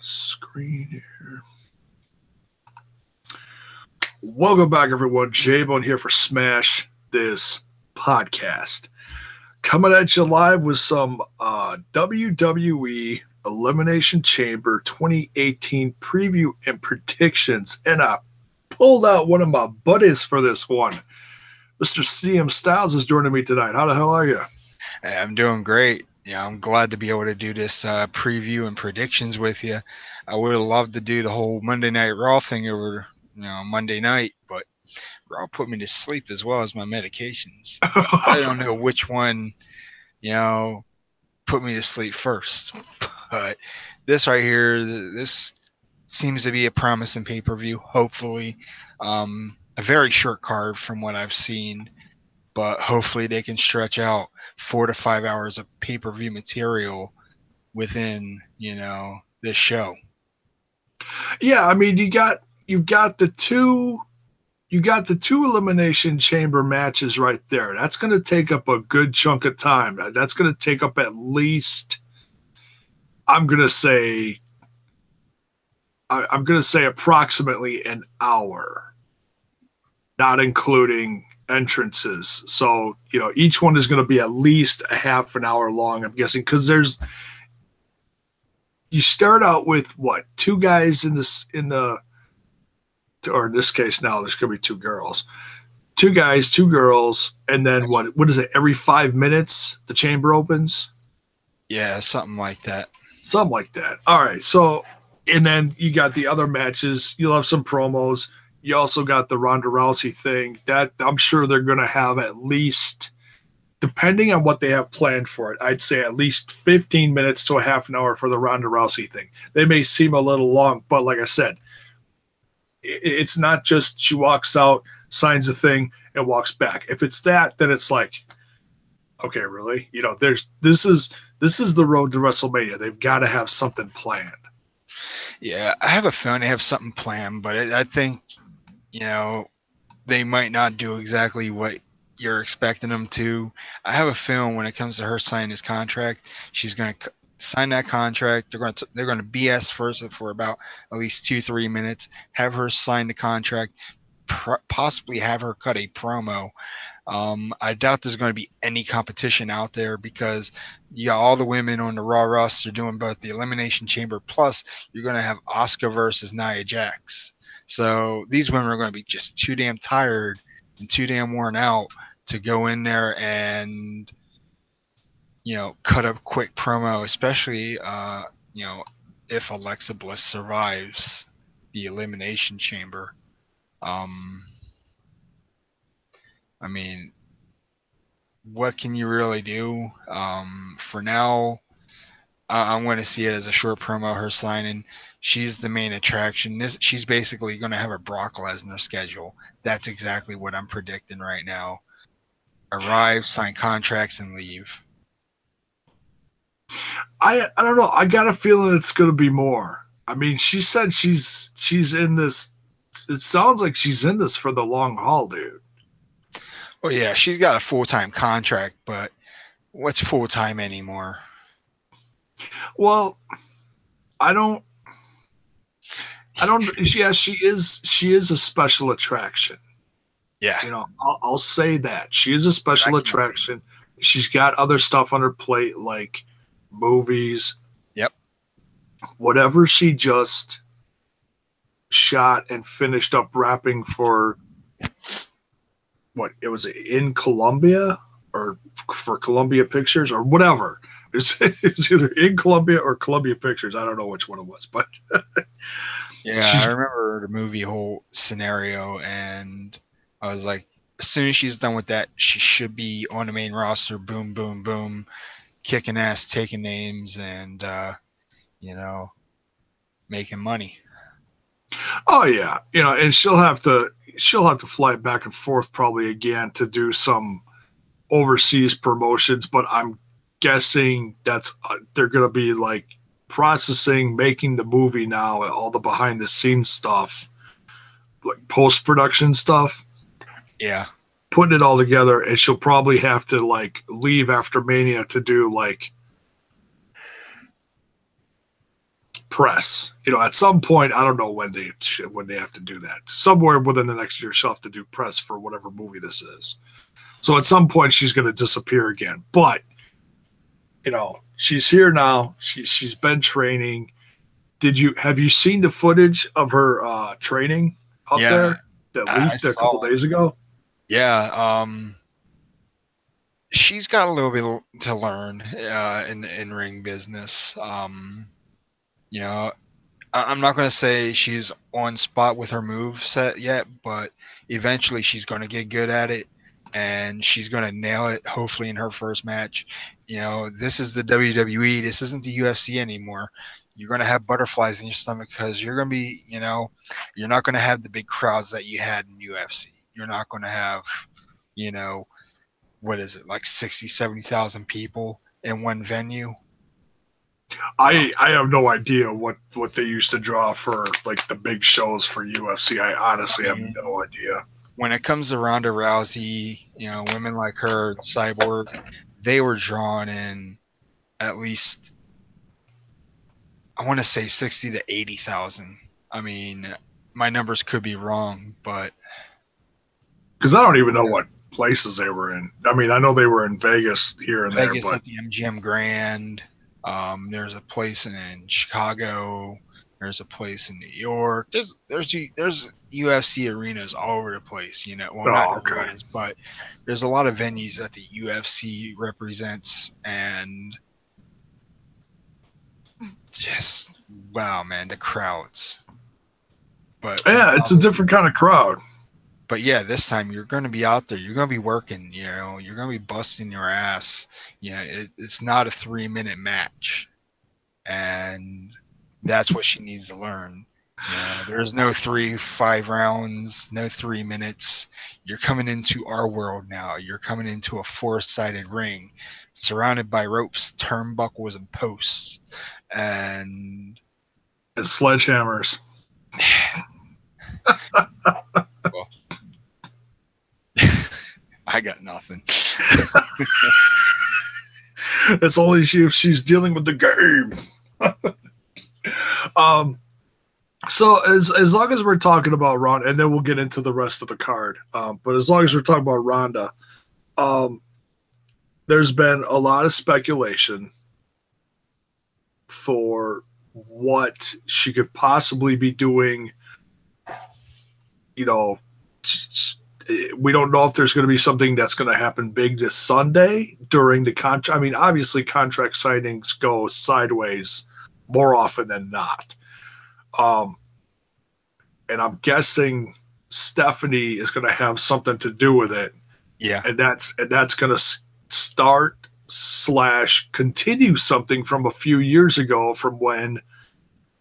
Screen here. Welcome back, everyone. J-Bone here for Smash This Podcast. Coming at you live with some WWE Elimination Chamber 2018 preview and predictions. And I pulled out one of my buddies for this one. Mr. CM Stylez is joining me tonight. How the hell are you? Hey, I'm doing great. Yeah, I'm glad to be able to do this preview and predictions with you. I would have loved to do the whole Monday Night Raw thing over, Monday night, but Raw put me to sleep as well as my medications. I don't know which one, put me to sleep first. But this right here, this seems to be a promising pay-per-view, hopefully. A very short card from what I've seen, but hopefully they can stretch out 4 to 5 hours of pay-per-view material within, this show. Yeah, I mean, you've got the two Elimination Chamber matches right there. That's going to take up a good chunk of time. That's going to take up at least, I'm going to say approximately an hour, not including entrances. So, each one is going to be at least a half an hour long, I'm guessing, because you start out with what, two guys or in this case now there's going to be two girls. Two guys, two girls, and then what is it, every 5 minutes the chamber opens? Yeah, something like that. Something like that. All right, so, and then you got the other matches. You'll have some promos. You also got the Ronda Rousey thing. That I'm sure they're going to have at least, depending on what they have planned for it, I'd say at least 15 minutes to a half an hour for the Ronda Rousey thing. They may seem a little long, but like I said, it's not just she walks out, signs a thing, and walks back. If it's that, then it's like, okay, really? This is the road to WrestleMania. They've got to have something planned. Yeah, I have a feeling they have something planned, but I think, they might not do exactly what you're expecting them to. I have a feeling when it comes to her signing this contract, she's going to sign that contract. They're going to BS first for about at least 2-3 minutes, have her sign the contract, possibly have her cut a promo. I doubt there's going to be any competition out there because you got all the women on the Raw roster doing both the Elimination Chamber, plus you're going to have Asuka versus Nia Jax. So these women are going to be just too damn tired and too damn worn out to go in there and, cut a quick promo, especially, if Alexa Bliss survives the Elimination Chamber. I mean, what can you really do? For now, I'm going to see it as a short promo, her signing. She's the main attraction. She's basically going to have a Brock Lesnar schedule. That's exactly what I'm predicting right now. Arrive, sign contracts, and leave. I don't know. I got a feeling it's going to be more. I mean, she said she's in this. It sounds like she's in this for the long haul, dude. Well, yeah, she's got a full-time contract, but what's full-time anymore? Well, I don't. Yeah, she is a special attraction. Yeah. I'll say that. She is a special attraction. She's got other stuff on her plate, like movies. Yep. Whatever she just shot and finished up wrapping for, what, it was in Colombia or for Columbia Pictures or whatever. It's either in Colombia or Columbia Pictures. I don't know which one it was, but yeah, I remember the movie whole scenario, and I was like, as soon as she's done with that, she should be on the main roster. Boom, boom, boom, kicking ass, taking names, and making money. Oh yeah, and she'll have to fly back and forth probably again to do some overseas promotions, but I'm guessing that's they're going to be like processing, making the movie now, all the behind the scenes stuff, like post-production stuff. Yeah. Putting it all together, and she'll probably have to like leave after Mania to do like press. At some point, I don't know when they have to do that. Somewhere within the next year, she'll have to do press for whatever movie this is. So at some point, she's going to disappear again. But she's here now. She's been training. Have you seen the footage of her training out there that leaked a couple days ago? Yeah. She's got a little bit to learn in the in-ring business. I'm not going to say she's on spot with her move set yet, but eventually she's going to get good at it, and she's going to nail it, hopefully in her first match. This is the WWE. This isn't the UFC anymore. You're going to have butterflies in your stomach because you're going to be, you're not going to have the big crowds that you had in UFC. You're not going to have, what is it, like 60, 70,000 people in one venue? I have no idea what they used to draw for like the big shows for UFC. I honestly have no idea. When it comes to Ronda Rousey, women like her, Cyborg, they were drawn in at least, I want to say 60 to 80,000. I mean, my numbers could be wrong, but because I don't even know what places they were in. I mean, I know they were in Vegas here and there, but at the MGM Grand. There's a place in Chicago. There's a place in New York. There's UFC arenas all over the place. Arenas, but there's a lot of venues that the UFC represents, and just wow, man, the crowds. But yeah, it's a different kind of crowd. But yeah, this time you're going to be out there. You're going to be working. You're going to be busting your ass. It's not a 3-minute match, and that's what she needs to learn. There's no 3-5 rounds, no 3 minutes. You're coming into our world now. You're coming into a 4-sided ring, surrounded by ropes, turnbuckles, and posts, and sledgehammers. Well, I got nothing. It's only if she's dealing with the game. So as long as we're talking about Ronda, and then we'll get into the rest of the card. But as long as we're talking about Ronda, there's been a lot of speculation for what she could possibly be doing. We don't know if there's going to be something that's going to happen big this Sunday during the contract. I mean, obviously contract signings go sideways more often than not. And I'm guessing Stephanie is going to have something to do with it. Yeah. And that's going to start / continue something from a few years ago, from when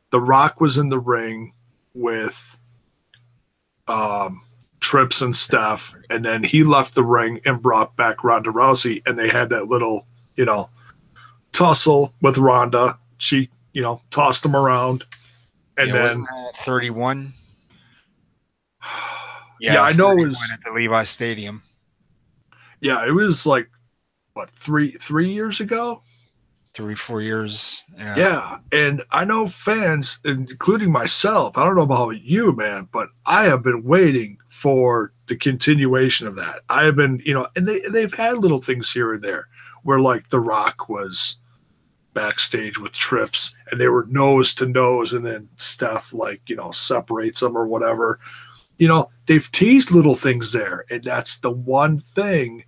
The Rock was in the ring with Trips and Steph, and then he left the ring and brought back Ronda Rousey, and they had that little, tussle with Ronda. She, tossed him around, and then 31. Yeah, I know it was at the Levi Stadium. Yeah, it was like what, 3 years ago? 3-4 years. Yeah, and I know fans, including myself, I don't know about you, man, but I have been waiting for the continuation of that. I have been, and they've had little things here and there where, like, The Rock was backstage with Trips and they were nose to nose, and then Steph, like, separates them or whatever. They've teased little things there, and that's the one thing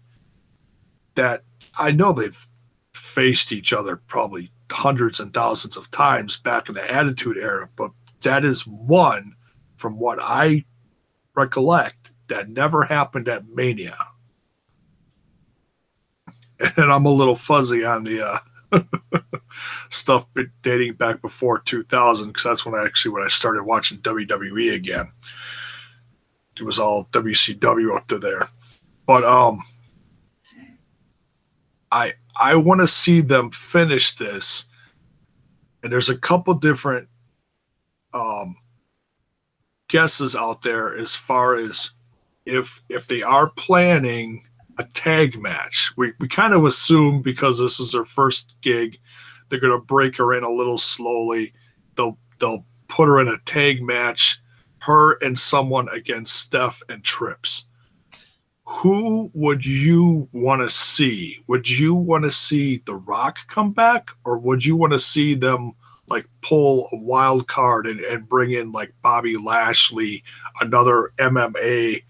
that I know they've faced each other probably hundreds and thousands of times back in the Attitude Era, but that is one, from what I recollect, that never happened at Mania. And I'm a little fuzzy on the stuff dating back before 2000, because that's when I started watching WWE again. It was all WCW up to there. But I want to see them finish this, and there's a couple different guesses out there as far as if they are planning a tag match. We kind of assume, because this is their first gig, they're going to break her in a little slowly. They'll they'll put her in a tag match, her and someone against Steph and Trips. Who would you want to see? Would you want to see The Rock come back, or would you want to see them like pull a wild card and bring in like Bobby Lashley, another MMA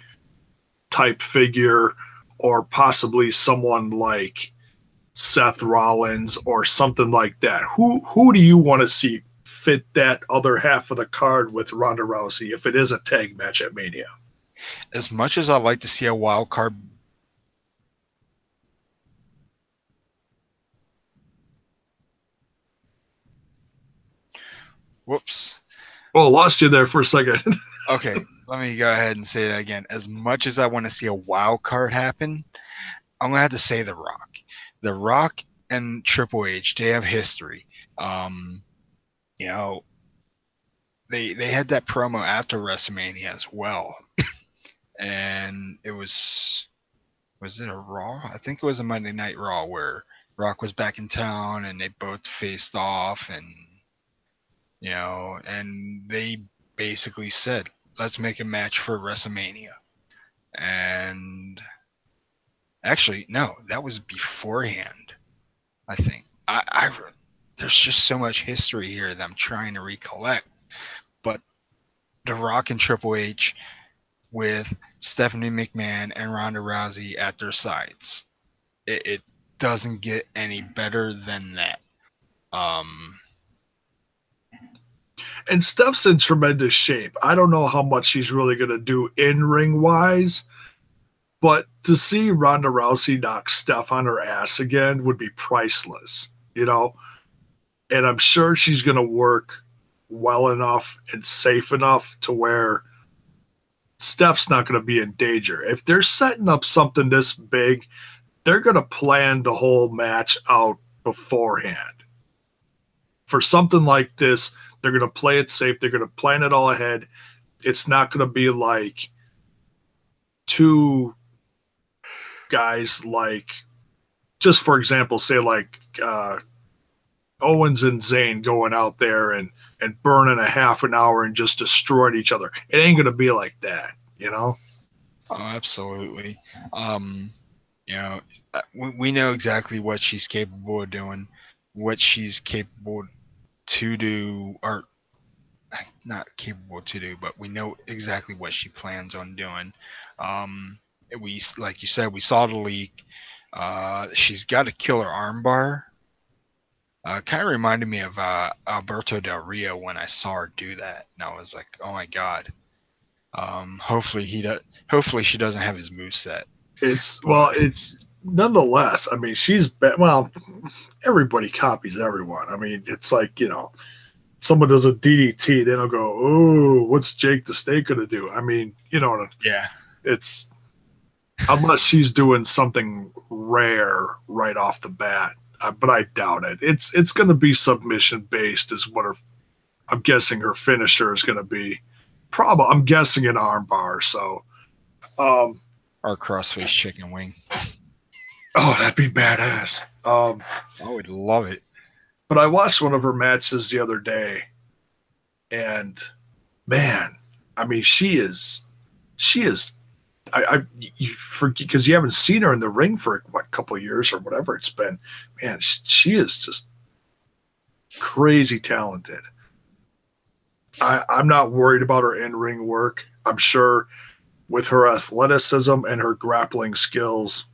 type figure, or possibly someone like Seth Rollins or something like that? Who do you want to see fit that other half of the card with Ronda Rousey if it is a tag match at Mania? As much as I like to see a wild card, whoops. Oh, lost you there for a second. Okay, let me go ahead and say that again. As much as I want to see a wild card happen, I'm gonna have to say The Rock. The Rock and Triple H, they have history. You know, they had that promo after WrestleMania as well, and was it a Raw? I think it was a Monday Night Raw where Rock was back in town and they both faced off, and they basically said, let's make a match for WrestleMania. And actually, no, that was beforehand, I think. There's just so much history here that I'm trying to recollect. But The Rock and Triple H with Stephanie McMahon and Ronda Rousey at their sides. It doesn't get any better than that. And Steph's in tremendous shape. I don't know how much she's really going to do in ring wise, but to see Ronda Rousey knock Steph on her ass again would be priceless, you know? And I'm sure she's going to work well enough and safe enough to where Steph's not going to be in danger. If they're setting up something this big, they're going to plan the whole match out beforehand. For something like this, they're going to play it safe. They're going to plan it all ahead. It's not going to be like two guys like, just for example, say like Owens and Zayn going out there and burning a half an hour and just destroying each other. It ain't going to be like that, you know? Oh, absolutely. We know exactly what she's capable of doing, what she's capable to do, or not capable to do, but we know exactly what she plans on doing. We, like you said, we saw the leak. She's got a killer armbar. Kind of reminded me of Alberto Del Rio when I saw her do that, and I was like, "Oh my god!" Hopefully Hopefully she doesn't have his moveset. It's nonetheless. I mean, everybody copies everyone. I mean, it's like, someone does a DDT, then they'll go, "Oh, what's Jake the Snake gonna do?" I mean, Yeah. It's unless she's doing something rare right off the bat. But I doubt it. It's going to be submission based, is what I'm guessing her finisher is going to be. Probably, I'm guessing an armbar. So, or crossface chicken wing. Oh, that'd be badass. I would love it. But I watched one of her matches the other day, and man, I mean, she is. You forget because you haven't seen her in the ring for a couple of years or whatever it's been. Man, she is just crazy talented. I'm not worried about her in-ring work. I'm sure with her athleticism and her grappling skills,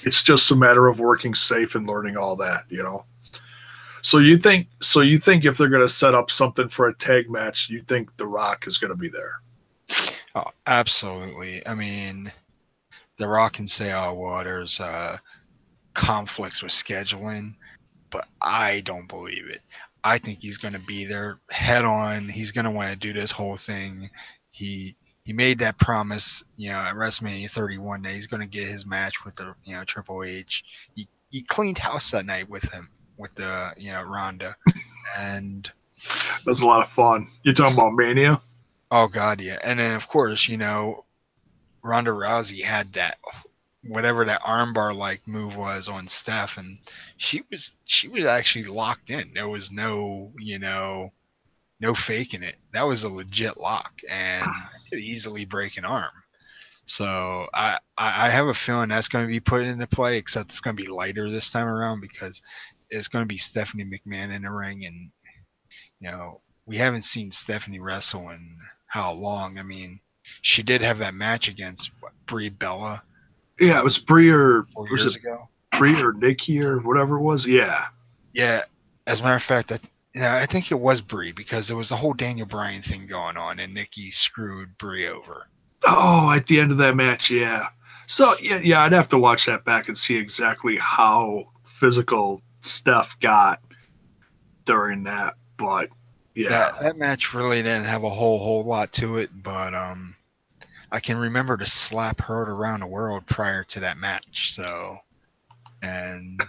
it's just a matter of working safe and learning all that, So you think if they're going to set up something for a tag match, you think The Rock is going to be there? Oh, absolutely. I mean, The Rock can say, "Oh, well, there's conflicts with scheduling," but I don't believe it. I think he's going to be there head on. He's going to want to do this whole thing. He made that promise, at WrestleMania 31 that he's going to get his match with the, Triple H. He cleaned house that night with him, with the, Ronda, and that was a lot of fun. You talking about Mania? Oh God, yeah. And then of course, Ronda Rousey had that, whatever that armbar like move was on Steph, and she was actually locked in. There was no, no faking it. That was a legit lock, and it could easily break an arm. So I have a feeling that's going to be put into play, except it's going to be lighter this time around because it's going to be Stephanie McMahon in the ring, and we haven't seen Stephanie wrestle in how long. I mean, she did have that match against Brie Bella. Yeah, it was Brie or 4 years ago. Brie or Nikki or whatever it was. Yeah. Yeah. As a matter of fact, I think it was Brie because there was a whole Daniel Bryan thing going on, and Nikki screwed Brie over. Oh, at the end of that match, yeah. So yeah, I'd have to watch that back and see exactly how physical Steph got during that. But yeah, that match really didn't have a whole lot to it, but I can remember the slap heard around the world prior to that match. So, and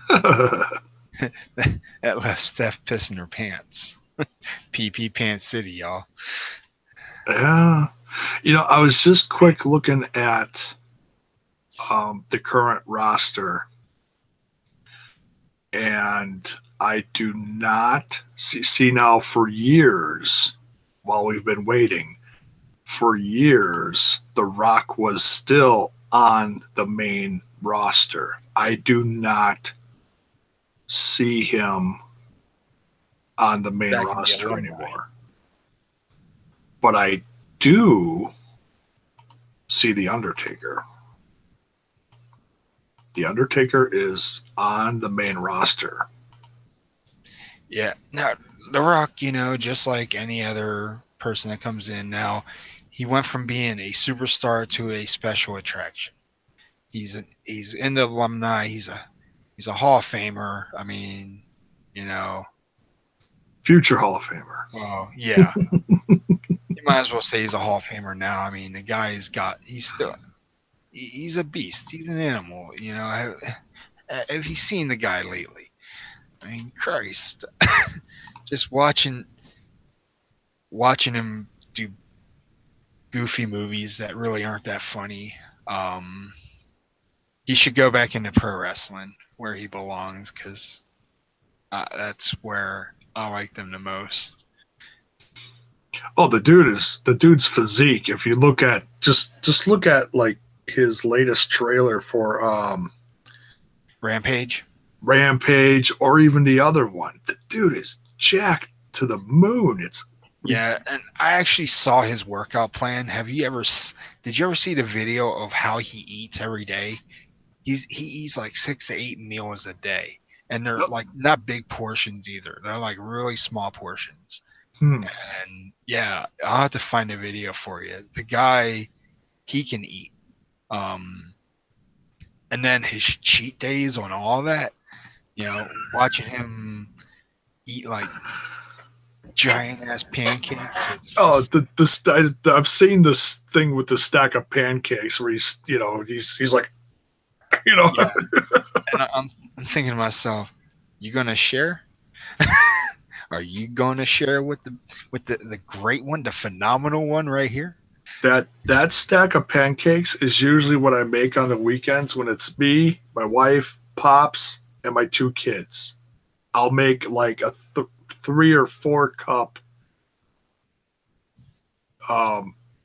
that left Steph pissing her pants. PP Pants City, y'all. Yeah. I was just quick looking at the current roster, and I do not see now for years, while we've been waiting, for years, The Rock was still on the main roster. I do not see him on the main roster anymore. But I do see The Undertaker. The Undertaker is on the main roster. Yeah. Now, The Rock, just like any other person that comes in now, he went from being a superstar to a special attraction. He's in the alumni. He's a Hall of Famer. I mean, Future Hall of Famer. Oh, yeah. You might as well say he's a Hall of Famer now. I mean, the guy he's a beast. He's an animal. Have you seen the guy lately? I mean, Christ. Just watching him do goofy movies that really aren't that funny. He should go back into pro wrestling where he belongs, because that's where I like them the most. Oh, the dude's physique. If you look at just look at like his latest trailer for Rampage, or even the other one, the dude is jacked to the moon. Yeah, and I actually saw his workout plan. Did you ever see the video of how he eats every day? He eats like 6 to 8 meals a day, and they're like not big portions either. They're like really small portions. And yeah, I'll have to find a video for you. The guy, he can eat. And then his cheat days on all that, watching him eat like giant ass pancakes. Oh, I've seen this thing with the stack of pancakes where he's like, Yeah. And I'm thinking to myself, you gonna share? Are you gonna share with the great one, the phenomenal one right here? That stack of pancakes is usually what I make on the weekends when it's me, my wife, Pops, and my 2 kids. I'll make like a 3 or 4 cup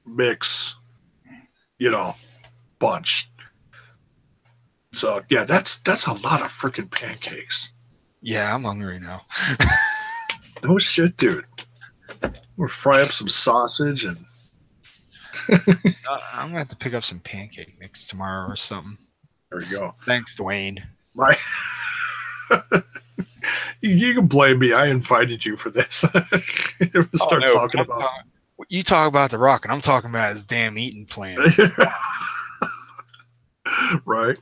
mix, bunch. So yeah, that's a lot of freaking pancakes. Yeah, I'm hungry now. No shit, dude. We'll fry up some sausage and I'm gonna have to pick up some pancake mix tomorrow or something. there we go. Thanks, Dwayne. You can blame me. I invited you for this. Talking about. You talk about The Rock, and I'm talking about his damn eating plan. Right.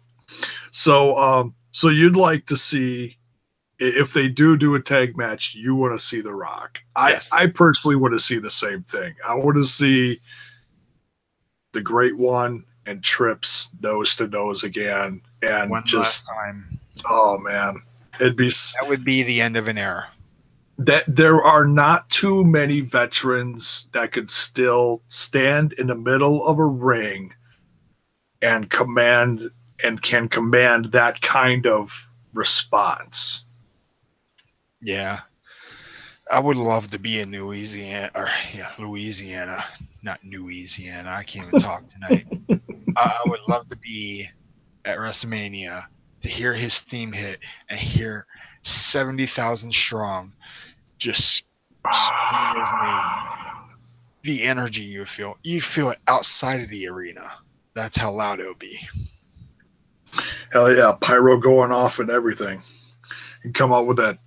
So you'd like to see, if they do a tag match, you want to see The Rock. Yes. I personally want to see the same thing. I want to see the Great One and Trips nose to nose again, and one last time. Oh man, that would be the end of an era. That there are not too many veterans that could still stand in the middle of a ring and can command that kind of response. Yeah. I would love to be in Louisiana, not Louisiana. I can't even talk tonight. I would love to be at WrestleMania to hear his theme hit and hear 70,000 strong just scream his name. The energy you'd feel it outside of the arena. That's how loud it would be. Hell yeah, pyro going off and everything. And come out with that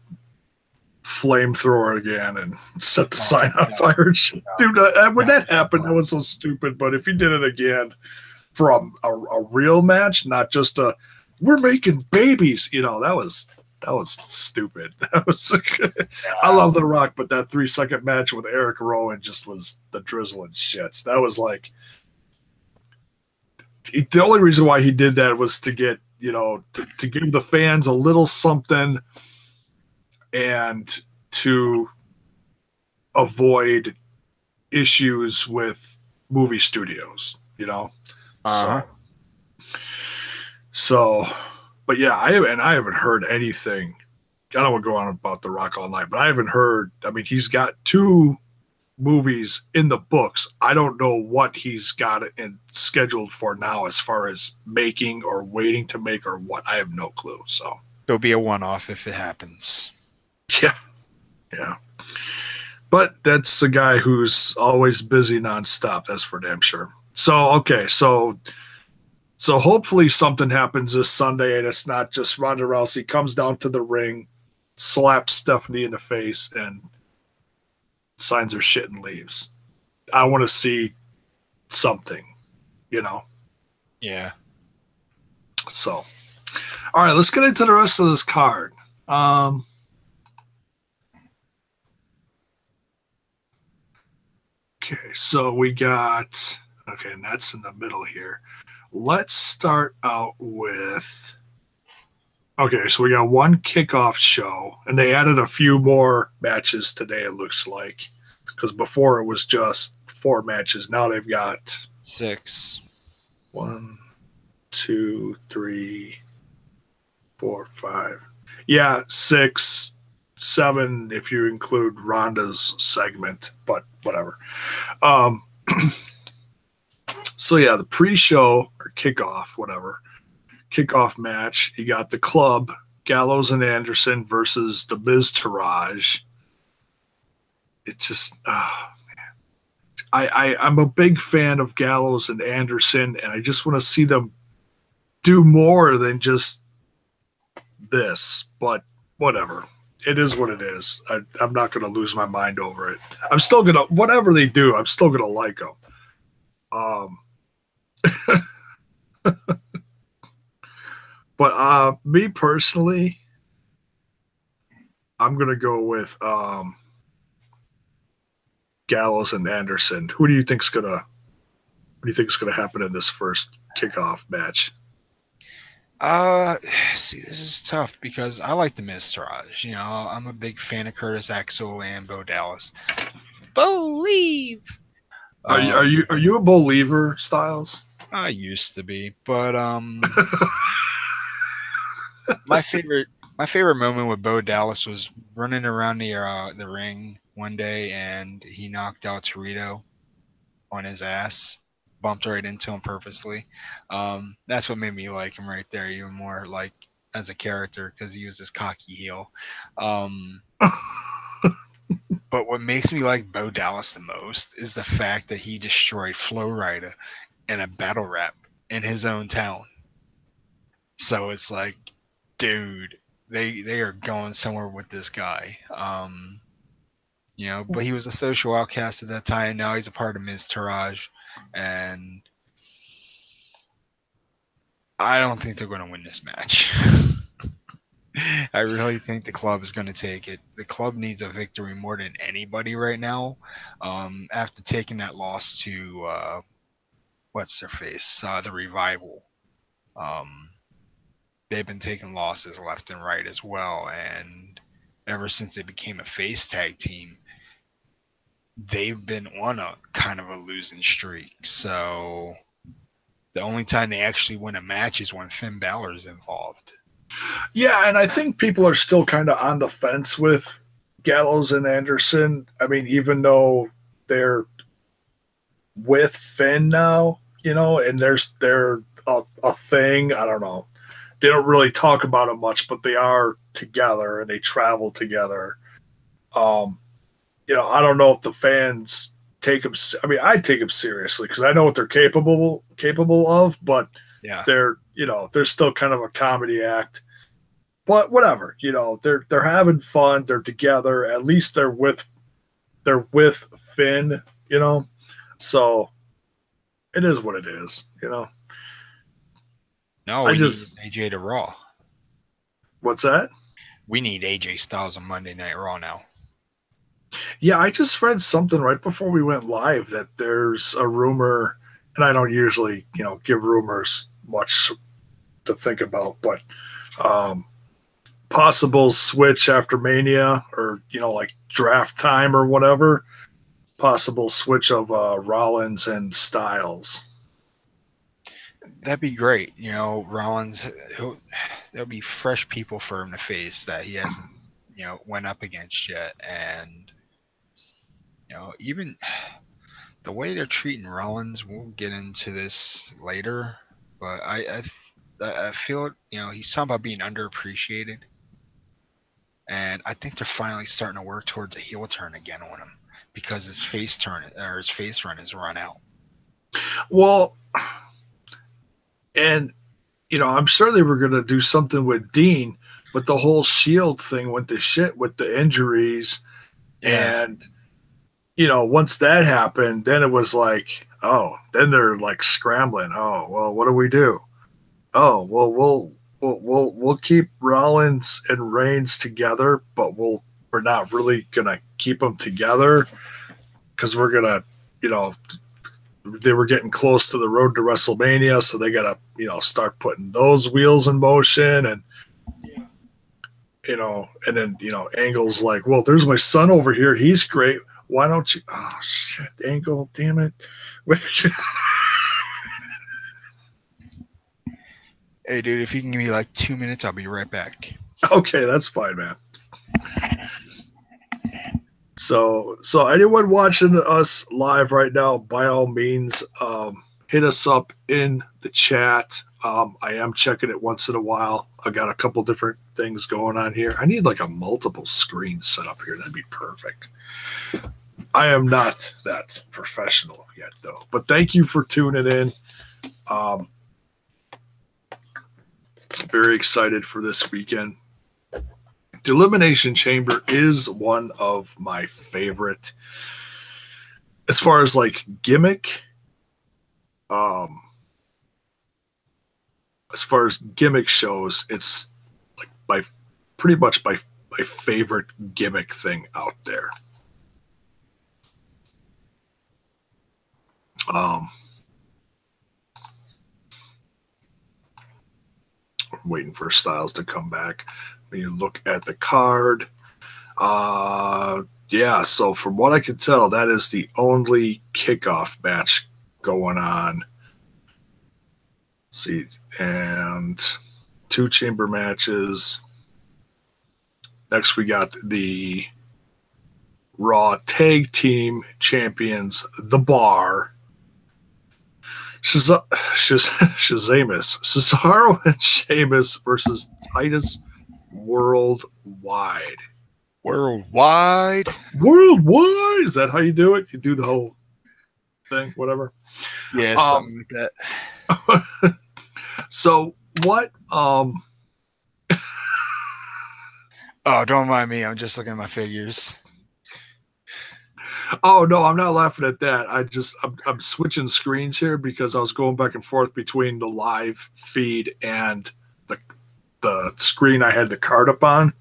flamethrower again and set the sign on fire and shit. Dude, when that happened, that was so stupid. But if you did it again for a real match, not just a we're making babies, that was stupid. That was I love The Rock, but that 3-second match with Eric Rowan just was the drizzling shits. That was like the only reason why he did that was to get to give the fans a little something and to avoid issues with movie studios, Uh-huh. So, but yeah, I haven't heard anything. I don't want to go on about The Rock all night, but I haven't heard. I mean, he's got 2 movies in the books. I don't know what he's got and scheduled for now as far as making or waiting to make or what. I have no clue. So it'll be a one-off if it happens. Yeah. But that's a guy who's always busy nonstop. That's for damn sure. So, okay. So hopefully something happens this Sunday and it's not just Ronda Rousey comes down to the ring, slaps Stephanie in the face, and signs her shit and leaves. I want to see something, Yeah. So, all right, let's get into the rest of this card. Okay, so we got, and that's in the middle here. Let's start out with, so we got one kickoff show, and they added a few more matches today, it looks like, because before it was just 4 matches. Now they've got 6. 1, 2, 3, 4, 5. Yeah, 6, 7 if you include Ronda's segment, but whatever. So yeah, the pre-show or kickoff, whatever, kickoff match. You got the Club, Gallows and Anderson versus the Miz Taraj. It's just, I'm a big fan of Gallows and Anderson, and I just want to see them do more than just this. But whatever, it is what it is. I'm not going to lose my mind over it. I'm still gonna, whatever they do, I'm still gonna like them. But me personally, I'm gonna go with Gallows and Anderson. Who do you think's gonna happen in this first kickoff match? See, this is tough because I like the Miz Taraj. I'm a big fan of Curtis Axel and Bo Dallas. Believe. Are you a believer, Stylez? I used to be, but my favorite moment with Bo Dallas was running around the ring one day and he knocked out Torito on his ass, bumped right into him purposely. That's what made me like him right there, even more like as a character because he was this cocky heel. But what makes me like Bo Dallas the most is the fact that he destroyed Flo Rida in a battle rap in his own town. So it's like, dude, they are going somewhere with this guy. But he was a social outcast at that time. Now he's a part of Miz Taraj, and I don't think they're going to win this match. I really think the Club is going to take it. The Club needs a victory more than anybody right now. After taking that loss to what's their face, the Revival. They've been taking losses left and right as well, and ever since they became a face tag team, they've been on a kind of a losing streak. So the only time they actually win a match is when Finn Balor is involved. Yeah, and I think people are still kind of on the fence with Gallows and Anderson, I mean, even though they're with Finn now, and they're a thing. I don't know. They don't really talk about it much, but they are together and they travel together. I don't know if the fans take them. I mean, I take them seriously because I know what they're capable of, but Yeah. they're still kind of a comedy act. But whatever, they're having fun. They're together. At least they're with Finn. So it is what it is. No, I we just need AJ to Raw. What's that? We need AJ Styles on Monday Night Raw now. Yeah, I just read something right before we went live that there's a rumor, and I don't usually, give rumors much to think about, but possible switch after Mania or, like draft time or whatever, possible switch of Rollins and Styles. That'd be great. Rollins, there'll be fresh people for him to face that he hasn't, went up against yet. And, even the way they're treating Rollins, we'll get into this later, but I feel, he's talking about being underappreciated. And I think they're finally starting to work towards a heel turn again on him because his face run is run out. Well, and I'm sure they were going to do something with Dean, but the whole Shield thing went to shit with the injuries. Yeah. And once that happened, then it was like, then they're like scrambling. Oh, well, what do we do? Oh, well, we'll keep Rollins and Reigns together, but we're not really gonna keep them together because we're gonna, they were getting close to the road to WrestleMania, so they gotta, start putting those wheels in motion, and and then Angle's like, well, there's my son over here, he's great. Why don't you? Oh shit, Angle, damn it! Hey, dude, if you can give me like 2 minutes, I'll be right back. Okay, that's fine, man. So anyone watching us live right now, by all means, hit us up in the chat. I am checking it once in a while. I got a couple different things going on here. I need like a multiple screen set up here. That'd be perfect. I am not that professional yet, though. But thank you for tuning in. Very excited for this weekend. The Elimination Chamber is one of my favorite as far as like gimmick. As far as gimmick shows, it's like pretty much my favorite gimmick thing out there. I'm waiting for Stylez to come back. When you look at the card, yeah, so from what I can tell, that is the only kickoff match going on. Let's see, and 2 chamber matches. Next, we got the Raw Tag Team Champions, The Bar. Shazamus, Cesaro and Sheamus versus Titus Worldwide. Worldwide? Is that how you do it? You do the whole thing, whatever? Yeah, something like that. So what? Oh, don't mind me. I'm just looking at my figures. Oh no, I'm not laughing at that. I'm switching screens here because I was going back and forth between the live feed and the screen I had the card up on,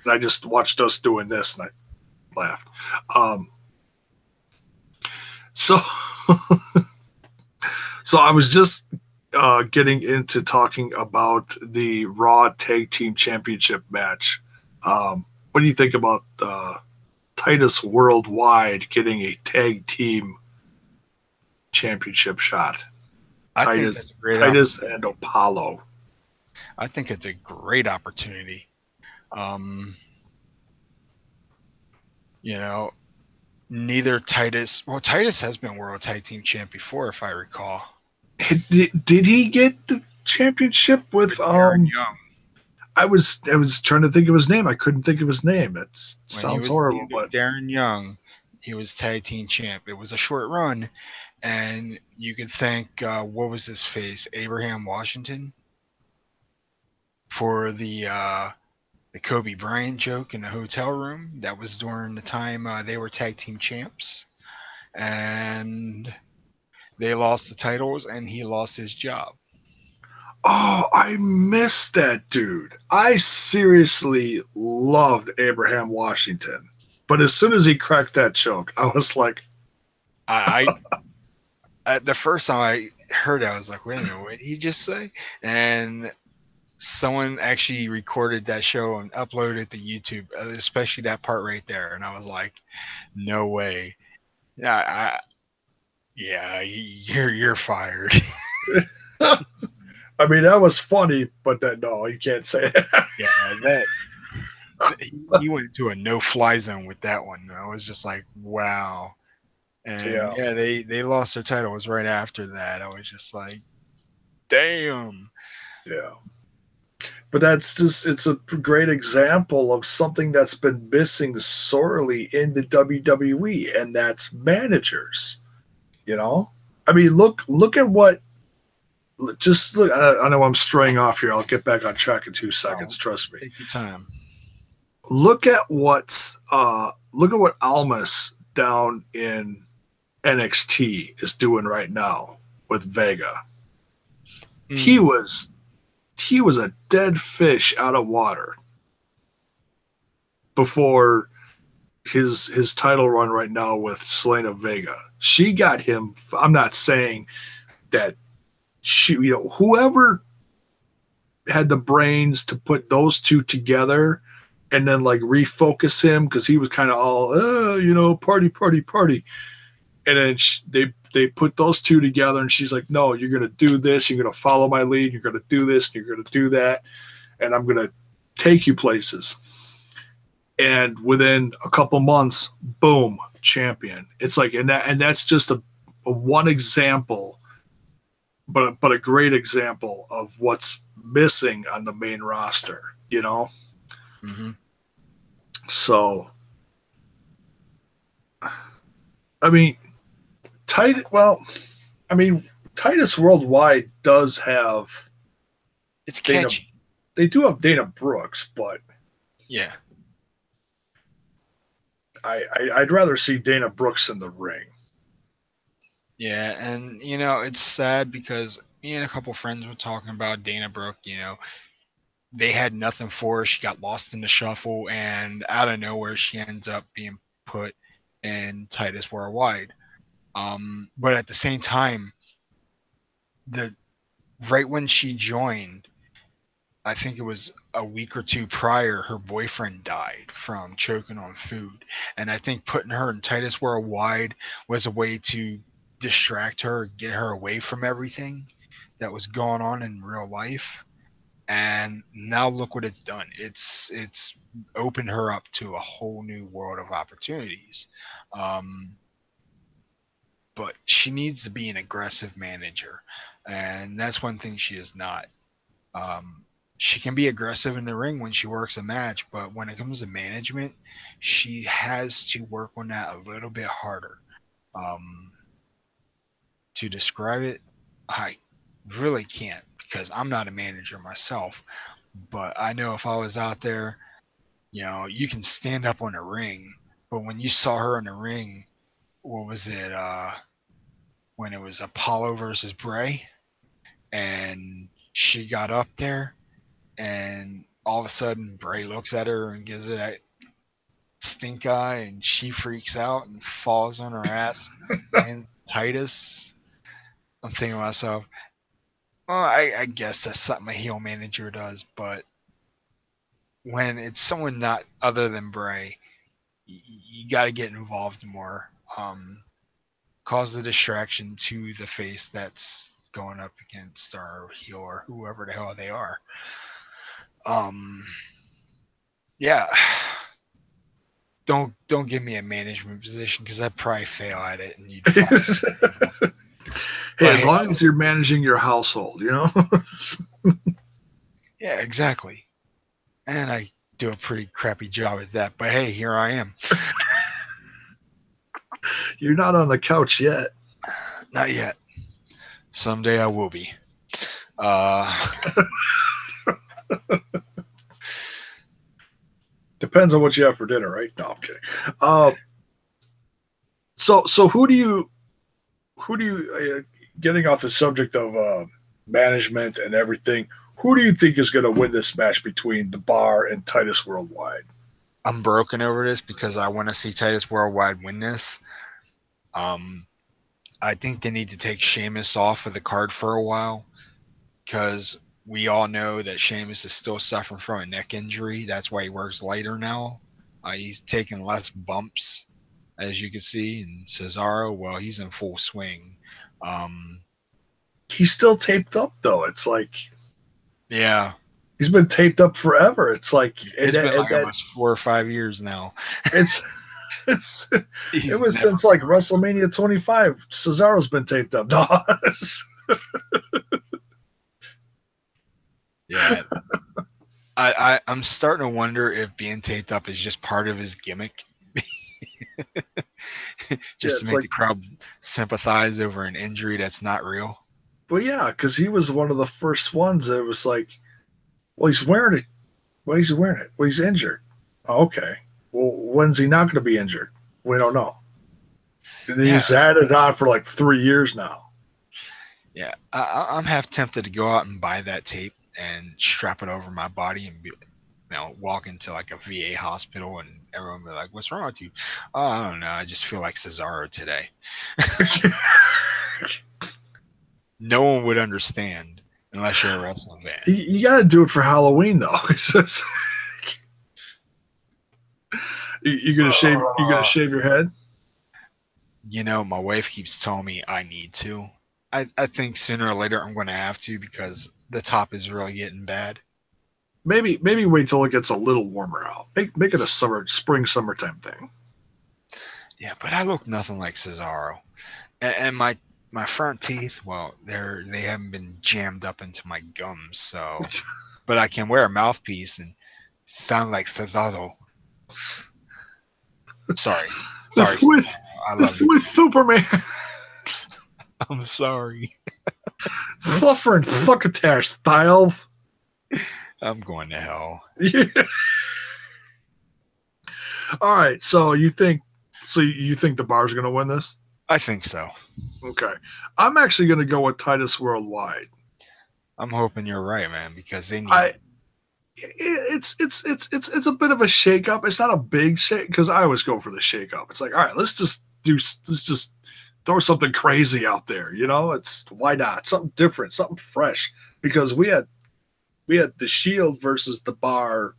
and I just watched us doing this and I laughed. So I was just getting into talking about the Raw Tag Team Championship match. What do you think about Titus Worldwide getting a tag team championship shot? Titus and Apollo. I think it's a great opportunity. You know, neither Titus. Well, Titus has been World Tag Team Champ before, if I recall. Did he get the championship with Darren Young. I was trying to think of his name. I couldn't think of his name. That When he sounds was horrible, teamed with but Darren Young, he was Tag Team Champ. It was a short run, and you could thank what was his face, Abraham Washington, for the Kobe Bryant joke in the hotel room. That was during the time they were tag team champs, and they lost the titles, and he lost his job. oh, I missed that dude. I seriously loved Abraham Washington, but as soon as he cracked that joke, I was like, I at the first time I heard it, I was like, wait a minute, what did he just say? And someone actually recorded that show and uploaded it to YouTube, especially that part right there. And I was like, no way. Yeah, yeah, you're fired. I mean, that was funny, but that no, you can't say that. Yeah, he went to a no-fly zone with that one. I was just like, wow. And Yeah, yeah, they lost their titles right after that. I was just like, damn. yeah. But that's just, it's a great example of something that's been missing sorely in the WWE, and that's managers. You know, I mean, look at what. Just look. I know I'm straying off here. I'll get back on track in 2 seconds. Oh, Trust me. take your time. Look at what Almas down in NXT is doing right now with Vega. He Mm. was a dead fish out of water before his title run right now with Selena Vega. She got him. I'm not saying that whoever had the brains to put those two together and then like refocus him because he was kind of all party party party, and then they put those two together and she's like, no, you're gonna do this, you're gonna follow my lead, you're gonna do this, you're gonna do that, and I'm gonna take you places. And within a couple months, boom, champion. It's like, and that's just a one example, but a great example of what's missing on the main roster, you know? Mm-hmm. So, I mean, well, I mean, Titus Worldwide does have It's Dana. catchy. They do have Dana Brooks, but Yeah. I'd rather see Dana Brooks in the ring. Yeah, and it's sad because me and a couple friends were talking about Dana Brooke. They had nothing for her. She got lost in the shuffle, and out of nowhere, she ends up being put in Titus Worldwide. But at the same time, the right when she joined, I think it was a week or two prior, her boyfriend died from choking on food. And I think putting her in Titus Worldwide was a way to distract her, get her away from everything that was going on in real life. And now look what it's done. It's opened her up to a whole new world of opportunities. Um, but she needs to be an aggressive manager, and that's one thing she is not. Um, she can be aggressive in the ring when she works a match, but when it comes to management, she has to work on that a little bit harder. Um, to describe it, I really can't because I'm not a manager myself. But I know if I was out there, you can stand up on a ring, but when you saw her in the ring, what was it? When it was Apollo versus Bray, and she got up there and all of a sudden Bray looks at her and gives her that stink eye and she freaks out and falls on her ass and Titus. I'm thinking to myself, well, I guess that's something a heel manager does, but when it's someone not other than Bray, you got to get involved more. Cause the distraction to the face that's going up against our heel or whoever the hell they are. Um, yeah, don't give me a management position because I'd probably fail at it and you'd fire me. Hey, as long as you're managing your household, you know. Yeah, exactly. And I do a pretty crappy job at that. But hey, here I am. You're not on the couch yet. Not yet. Someday I will be. Uh, Depends on what you have for dinner, right? No, I'm kidding. So who do you getting off the subject of management and everything? Who do you think is going to win this match between the Bar and Titus Worldwide? I'm broken over this because I want to see Titus Worldwide win this. I think they need to take Sheamus off of the card for a while because we all know that Sheamus is still suffering from a neck injury. That's why he works lighter now. He's taking less bumps, as you can see. And Cesaro, well, he's in full swing. He's still taped up, though. It's like, yeah, he's been taped up forever. It's like it's been like almost 4 or 5 years now. It was since like WrestleMania 25. Cesaro's been taped up. No. Yeah. I'm starting to wonder if being taped up is just part of his gimmick. Just to make the crowd sympathize over an injury that's not real. Well, yeah, because he was one of the first ones that was like, well, he's wearing it. Why is he wearing it? Well, he's injured. Oh, okay. Well, when's he not going to be injured? We don't know. And he's had it on for like 3 years now. Yeah, I'm half tempted to go out and buy that tape and strap it over my body and walk into like a VA hospital and everyone be like, "What's wrong with you?" Oh, I don't know. I just feel like Cesaro today. No one would understand unless you're a wrestling fan. You got to do it for Halloween, though. You gonna shave? You gonna shave your head? My wife keeps telling me I need to. I think sooner or later I'm going to have to because the top is really getting bad. Maybe wait till it gets a little warmer out. Make it a summertime thing. Yeah, but I look nothing like Cesaro, and my front teeth, well, they haven't been jammed up into my gums, so. But I can wear a mouthpiece and sound like Cesaro. Sorry. With Superman. I'm sorry. Fluffer and Fuckatash style. I'm going to hell. Yeah. All right. So you think the Bar's going to win this? I think so. Okay. I'm actually going to go with Titus Worldwide. I'm hoping you're right, man, because they need. It's a bit of a shake-up. It's not a big shake because I always go for the shake-up. It's like, all right, let's just throw something crazy out there. It's why not something different, something fresh? Because we had the Shield versus the Bar,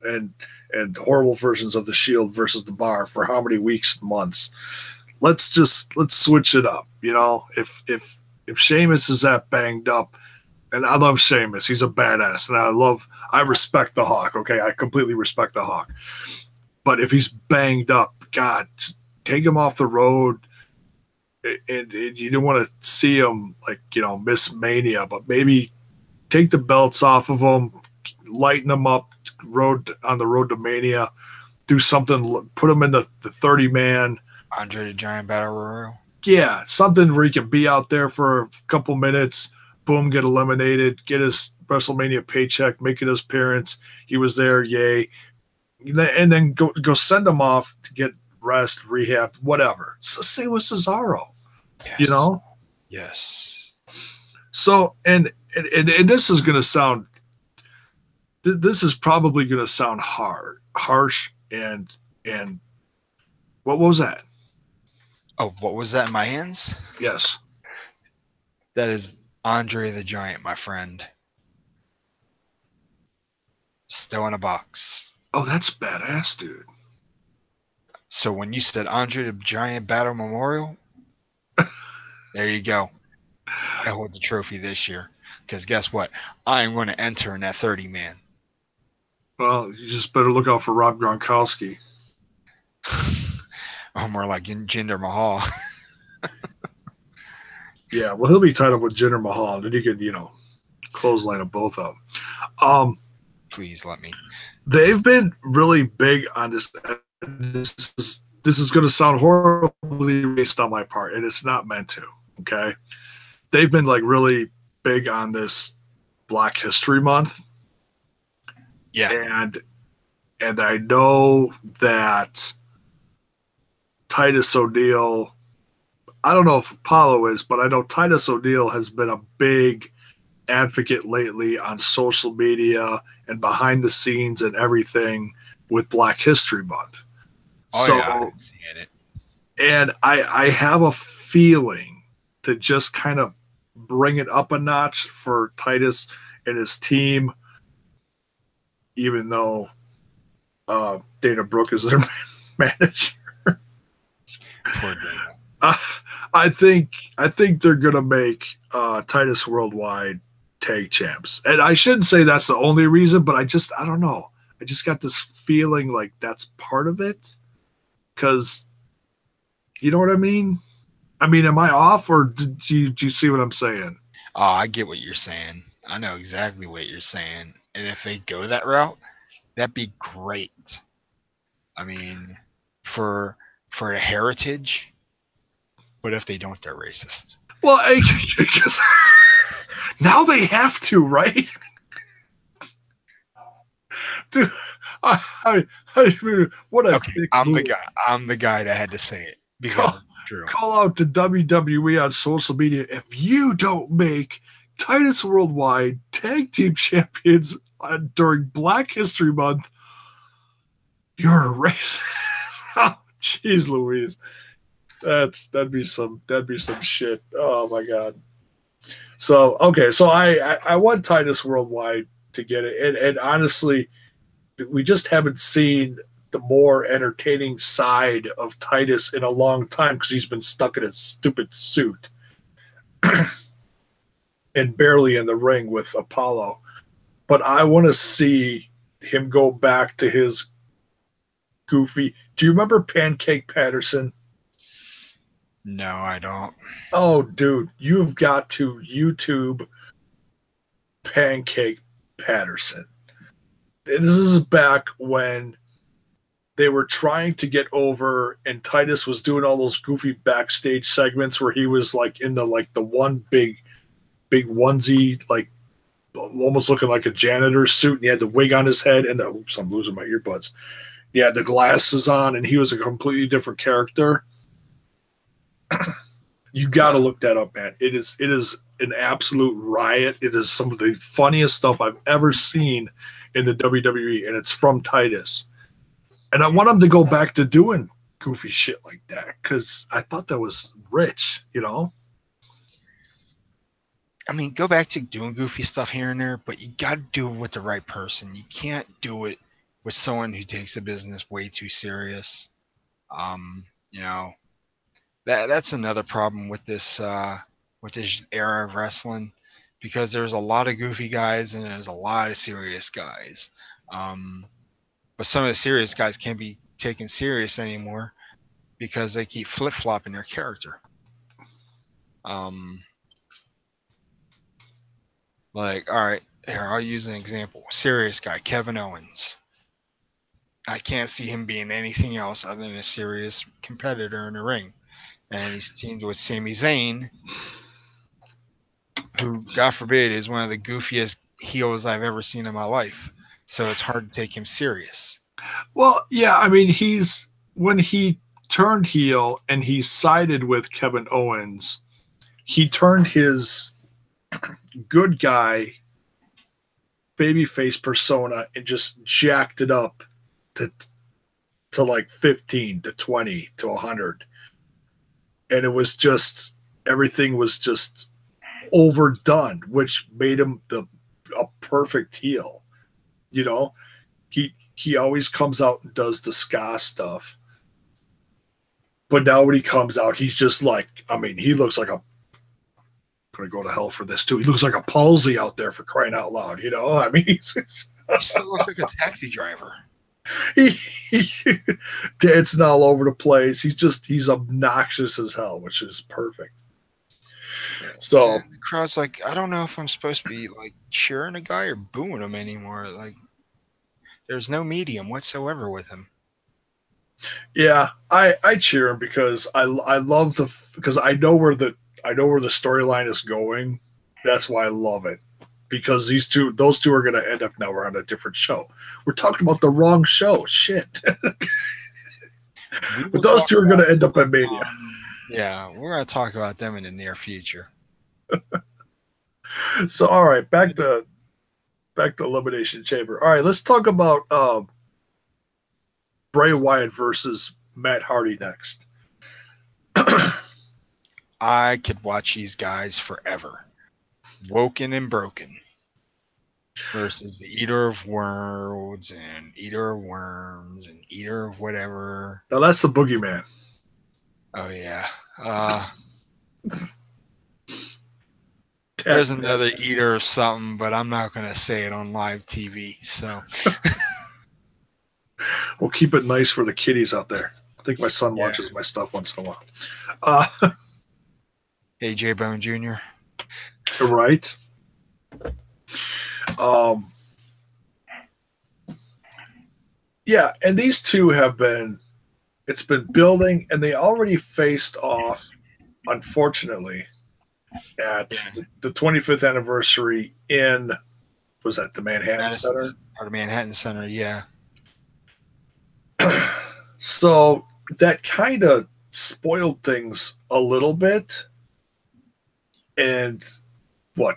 and horrible versions of the Shield versus the Bar for how many weeks, months? Let's switch it up. If Sheamus is that banged up. And I love Sheamus. He's a badass. And I respect the Hawk. Okay. I completely respect the Hawk. But if he's banged up, God, just take him off the road. And you don't want to see him miss Mania, but maybe take the belts off of him, lighten him up on the road to Mania, do something, put him in the 30-man. Andre the Giant Battle Royal. Yeah. Something where he can be out there for a couple minutes. Boom, get eliminated, get his WrestleMania paycheck, make his appearance. He was there, yay. And then go send him off to get rest, rehab, whatever. So same with Cesaro, yes. Yes. So, and this is going to sound, this is probably going to sound harsh, and what was that? Oh, what was that in my hands? Yes. That is Andre the Giant, my friend. Still in a box. Oh, that's badass, dude. So when you said Andre the Giant Battle Memorial, there you go. I hold the trophy this year. Because guess what? I am going to enter in that 30-man. Well, you just better look out for Rob Gronkowski. Or more like in Jinder Mahal. Yeah, well, he'll be tied up with Jinder Mahal, and then you could, clothesline of both of them. Please let me. They've been really big on this. This is going to sound horribly racist on my part, and it's not meant to. Okay, they've been like really big on this Black History Month. Yeah, and I know that Titus O'Neil. I don't know if Apollo is, but I know Titus O'Neil has been a big advocate lately on social media and behind the scenes and everything with Black History Month. Oh, so, yeah, I'm seeing it. And I have a feeling to just kind of bring it up a notch for Titus and his team, even though Dana Brooke is their manager. Poor Dana. I think they're gonna make Titus Worldwide tag champs, and I shouldn't say that's the only reason, but I don't know. I just got this feeling like that's part of it, because you know what I mean. I mean, am I off, or do you see what I'm saying? Oh, I get what you're saying. I know exactly what you're saying, and if they go that route, that'd be great. I mean, for the heritage. But if they don't, they're racist. Well, because now they have to, right? Dude, I mean, what a okay. I'm the guy that had to say it because call out to WWE on social media if you don't make Titus Worldwide Tag Team Champions during Black History Month. You're a racist. Oh, jeez, Louise. That'd be some shit. Oh my god. So okay, so I want Titus Worldwide to get it, and honestly, we just haven't seen the more entertaining side of Titus in a long time because he's been stuck in his stupid suit and barely in the ring with Apollo. But I want to see him go back to his goofy. Do you remember Pancake Patterson? No, I don't. Oh, dude, you've got to YouTube Pancake Patterson. This is back when they were trying to get over, and Titus was doing all those goofy backstage segments where he was like in the one big onesie, like almost looking like a janitor's suit, and he had the wig on his head, and oops, I'm losing my earbuds. He had the glasses on, and he was a completely different character. You got to look that up, man. It is an absolute riot. It is some of the funniest stuff I've ever seen in the WWE, and it's from Titus. And I want him to go back to doing goofy shit like that because I thought that was rich, you know? I mean, go back to doing goofy stuff here and there, but you got to do it with the right person. You can't do it with someone who takes the business way too serious. You know, that's another problem with this era of wrestling, because there's a lot of goofy guys and there's a lot of serious guys. But some of the serious guys can't be taken serious anymore because they keep flip-flopping their character. Like, all right, here, I'll use an example. Serious guy, Kevin Owens. I can't see him being anything else other than a serious competitor in the ring. And he's teamed with Sami Zayn, who, God forbid, is one of the goofiest heels I've ever seen in my life. So it's hard to take him serious. Well, yeah, I mean, when he turned heel and he sided with Kevin Owens, he turned his good guy babyface persona and just jacked it up to like 15 to 20 to 100. And it was just, everything was just overdone, which made him a perfect heel. You know, he always comes out and does the ska stuff. But now when he comes out, he's just like, I mean, he looks like I'm going to go to hell for this too. He looks like a palsy out there, for crying out loud. You know, I mean, He still looks like a taxi driver. Dancing all over the place. He's obnoxious as hell, which is perfect. So And the crowd's like, I don't know if I'm supposed to be like cheering a guy or booing him anymore. Like, there's no medium whatsoever with him. yeah, I cheer him because I love because I know where the storyline is going. That's why I love it. Because those two are going to end up now. We're on a different show. We're talking about the wrong show. Shit. But those two are going to end up at Mania. Yeah, we're going to talk about them in the near future. So, all right, back to Elimination Chamber. All right, let's talk about Bray Wyatt versus Matt Hardy next. I could watch these guys forever. Woken and Broken versus the Eater of Worlds and Eater of Worms and Eater of whatever. Now that's the Boogeyman. Oh yeah. There's another Eater of something, but I'm not going to say it on live TV. So we'll keep it nice for the kiddies out there. I think my son watches my stuff once in a while. AJ Bone Jr. Right. Yeah, and these two it's been building, and they already faced off, unfortunately, at the 25th anniversary was that the Manhattan Center? Or the Manhattan Center, yeah. So that kind of spoiled things a little bit. And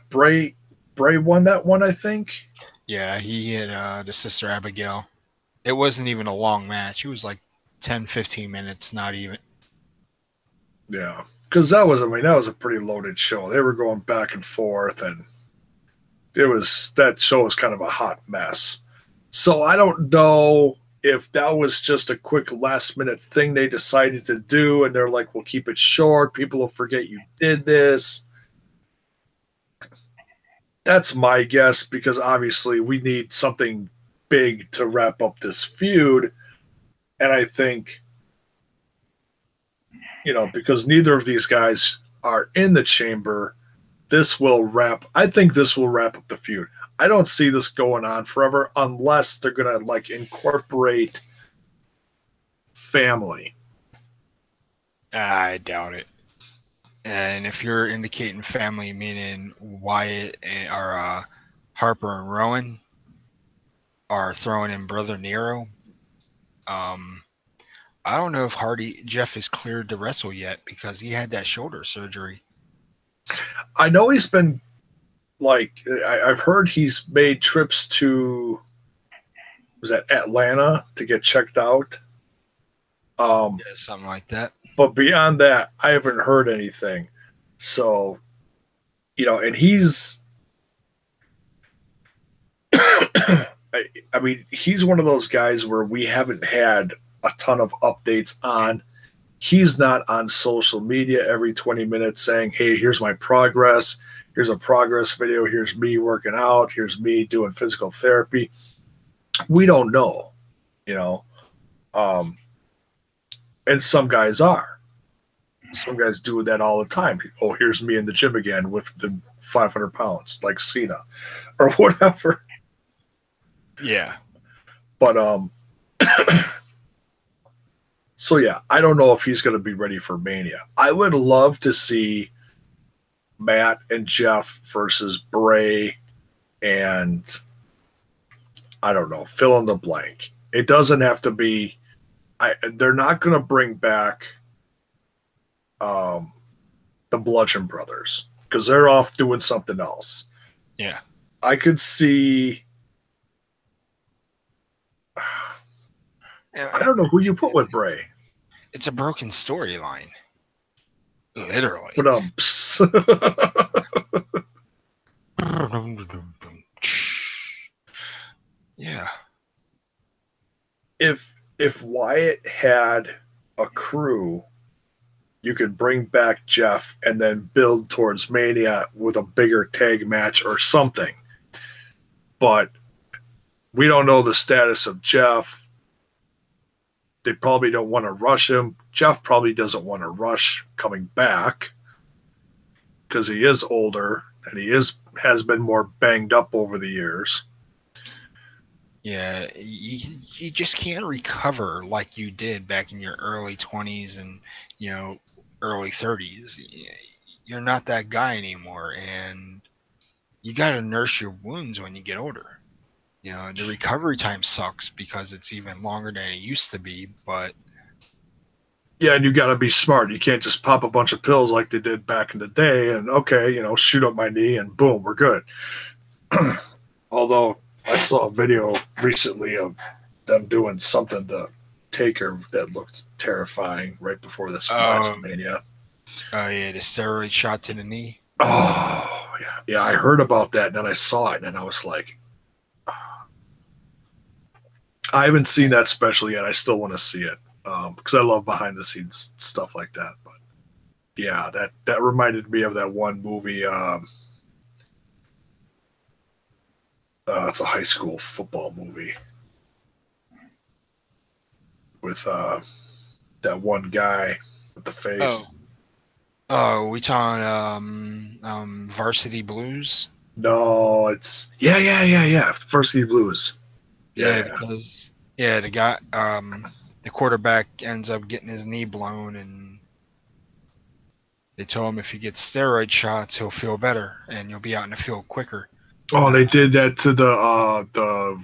Bray won that one, I think? Yeah, he hit the Sister Abigail. It wasn't even a long match. It was like 10, 15 minutes, not even. Yeah, because that was a pretty loaded show. They were going back and forth, and that show was kind of a hot mess. So I don't know if that was just a quick last minute thing they decided to do, and they're like, we'll keep it short. People will forget you did this. That's my guess, because obviously we need something big to wrap up this feud. And I think, because neither of these guys are in the chamber, I think this will wrap up the feud. I don't see this going on forever unless they're going to incorporate family. I doubt it. And if you're indicating family, meaning Wyatt or Harper and Rowan are throwing in Brother Nero, I don't know if Jeff is cleared to wrestle yet because he had that shoulder surgery. I know he's been I've heard he's made trips to, was that Atlanta, to get checked out? Yeah, something like that. But beyond that, I haven't heard anything. So, and he's, he's one of those guys where we haven't had a ton of updates on. He's not on social media every 20 minutes saying, hey, here's my progress. Here's a progress video. Here's me working out. Here's me doing physical therapy. We don't know, and some guys are. Some guys do that all the time. Oh, here's me in the gym again with the 500 pounds, like Cena or whatever. Yeah. But, so yeah, I don't know if he's going to be ready for Mania. I would love to see Matt and Jeff versus Bray and, I don't know, fill in the blank. It doesn't have to be, they're not going to bring back the Bludgeon Brothers because they're off doing something else. Yeah. I could see, I don't know who you put with Bray. It's a broken storyline. Literally. But yeah. If Wyatt had a crew, you could bring back Jeff and then build towards Mania with a bigger tag match or something. But we don't know the status of Jeff. they probably don't want to rush him. Jeff probably doesn't want to rush coming back because he is older and has been more banged up over the years. Yeah, you just can't recover like you did back in your early 20s and, early 30s. You're not that guy anymore, and you got to nurse your wounds when you get older. The recovery time sucks because it's even longer than it used to be, but yeah, and you got to be smart. You can't just pop a bunch of pills like they did back in the day and, okay, shoot up my knee and boom, we're good. Although I saw a video recently of them doing something to Taker that looked terrifying right before this WrestleMania. Oh, yeah, the steroid shot to the knee. Oh, yeah. Yeah, I heard about that and then I saw it and I was like, I haven't seen that special yet. I still want to see it because I love behind the scenes stuff like that. But yeah, that reminded me of that one movie. It's a high school football movie with that one guy with the face. Oh, we talking Varsity Blues? No, it's yeah. Varsity Blues. Yeah, because the guy, the quarterback ends up getting his knee blown, and they told him if he gets steroid shots, he'll feel better and you'll be out in the field quicker. Oh, they did that to the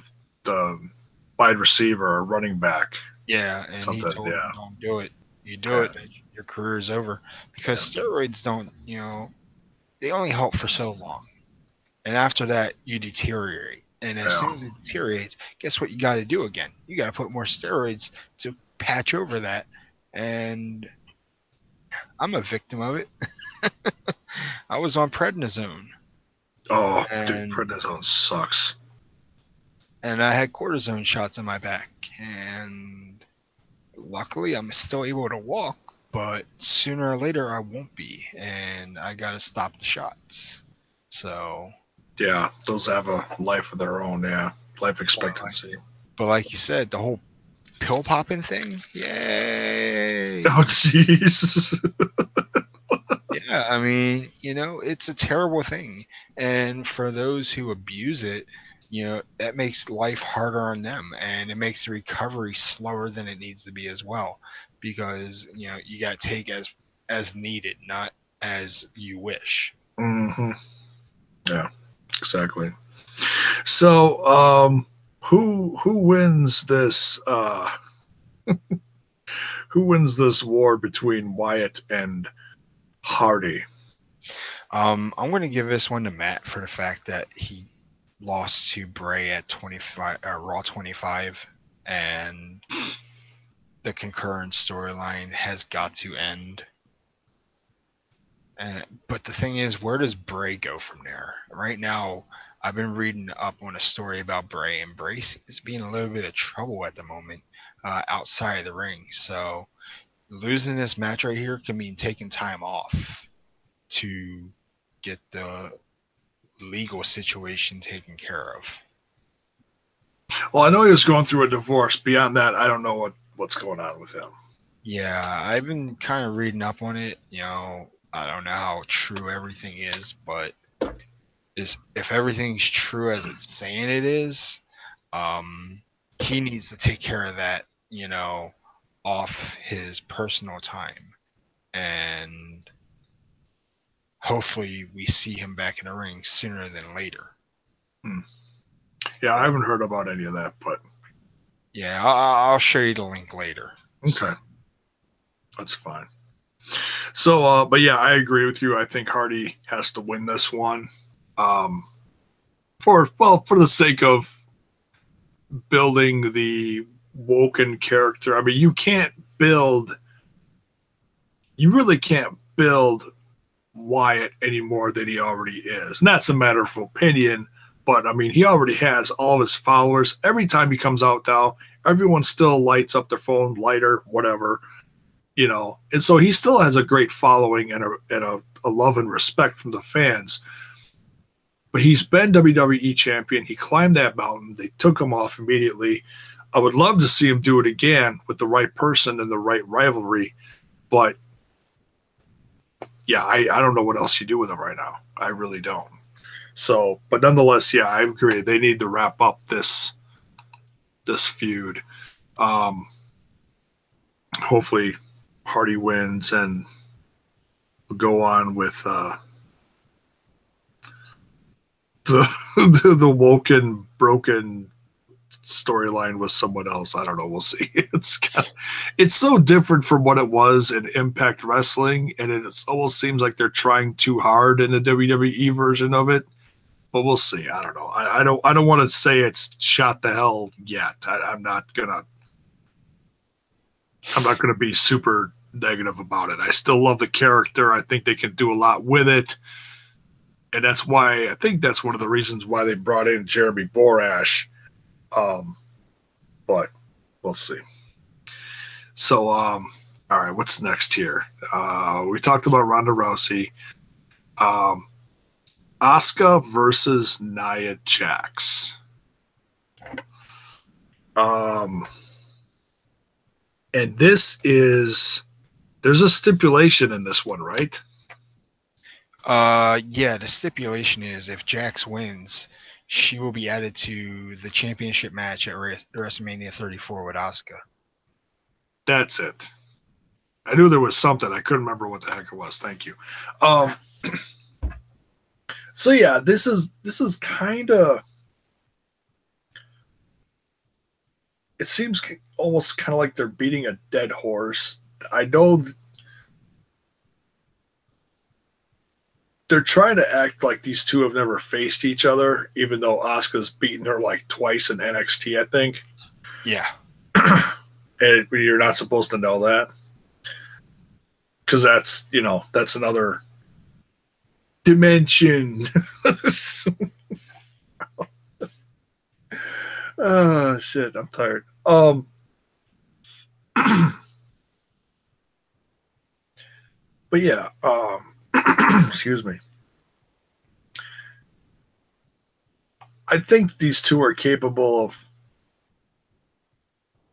wide receiver or running back. Yeah, and he told him, "Don't do it. You do it, your career is over." Because steroids don't, they only help for so long, and after that, you deteriorate. And as soon as it deteriorates, guess what you got to do again? You got to put more steroids to patch over that. And I'm a victim of it. I was on prednisone. Oh, dude, prednisone sucks. And I had cortisone shots in my back. And luckily, I'm still able to walk. But sooner or later, I won't be. And I got to stop the shots. So... yeah, those have a life of their own, life expectancy. But like you said, the whole pill popping thing, yay! Oh, jeez. Yeah, I mean, it's a terrible thing. And for those who abuse it, that makes life harder on them. And it makes the recovery slower than it needs to be as well. Because, you got to take as needed, not as you wish. Mm-hmm. Yeah. Exactly. So, who wins this? Who wins this war between Wyatt and Hardy? I'm going to give this one to Matt for the fact that he lost to Bray at Raw 25, and the concurrent storyline has got to end. But the thing is, where does Bray go from there? Right now, I've been reading up on a story about Bray, and Bray is being a little bit of trouble at the moment outside of the ring. So losing this match right here could mean taking time off to get the legal situation taken care of. Well, I know he was going through a divorce. Beyond that, I don't know what's going on with him. Yeah, I've been kind of reading up on it. I don't know how true everything is, but if everything's true as it's saying it is, he needs to take care of that, off his personal time. And hopefully we see him back in the ring sooner than later. Yeah, I haven't heard about any of that, but... yeah, I'll show you the link later. Okay. So. That's fine. So, but yeah, I agree with you. I think Hardy has to win this one. For the sake of building the Woken character. I mean, you really can't build Wyatt any more than he already is. And that's a matter of opinion, but I mean, he already has all of his followers. Every time he comes out now, everyone still lights up their phone, lighter, whatever. And so he still has a great following and a love and respect from the fans. But he's been WWE champion. He climbed that mountain. They took him off immediately. I would love to see him do it again with the right person and the right rivalry, but yeah, I don't know what else you do with him right now. I really don't. So, but nonetheless, yeah, I agree. They need to wrap up this feud. Hopefully, Hardy wins and we'll go on with the woken broken storyline with someone else. I don't know. We'll see. It's so different from what it was in Impact Wrestling, and it almost seems like they're trying too hard in the WWE version of it. But we'll see. I don't know. I don't want to say it's shot the hell yet. I'm not gonna be super negative about it. I still love the character. I think they can do a lot with it. And that's why I think that's one of the reasons why they brought in Jeremy Borash. But we'll see. So, all right, what's next here? We talked about Ronda Rousey. Asuka versus Nia Jax. And there's a stipulation in this one, right? Yeah, the stipulation is if Jax wins, she will be added to the championship match at WrestleMania 34 with Asuka. That's it. I knew there was something. I couldn't remember what the heck it was. Thank you. So yeah, this is kind of. It seems almost kind of like they're beating a dead horse. I know they're trying to act like these two have never faced each other, even though Asuka's beaten her like twice in NXT, I think. Yeah. And you're not supposed to know that. Because that's another dimension. Oh, shit. I'm tired. But yeah, excuse me. I think these two are capable of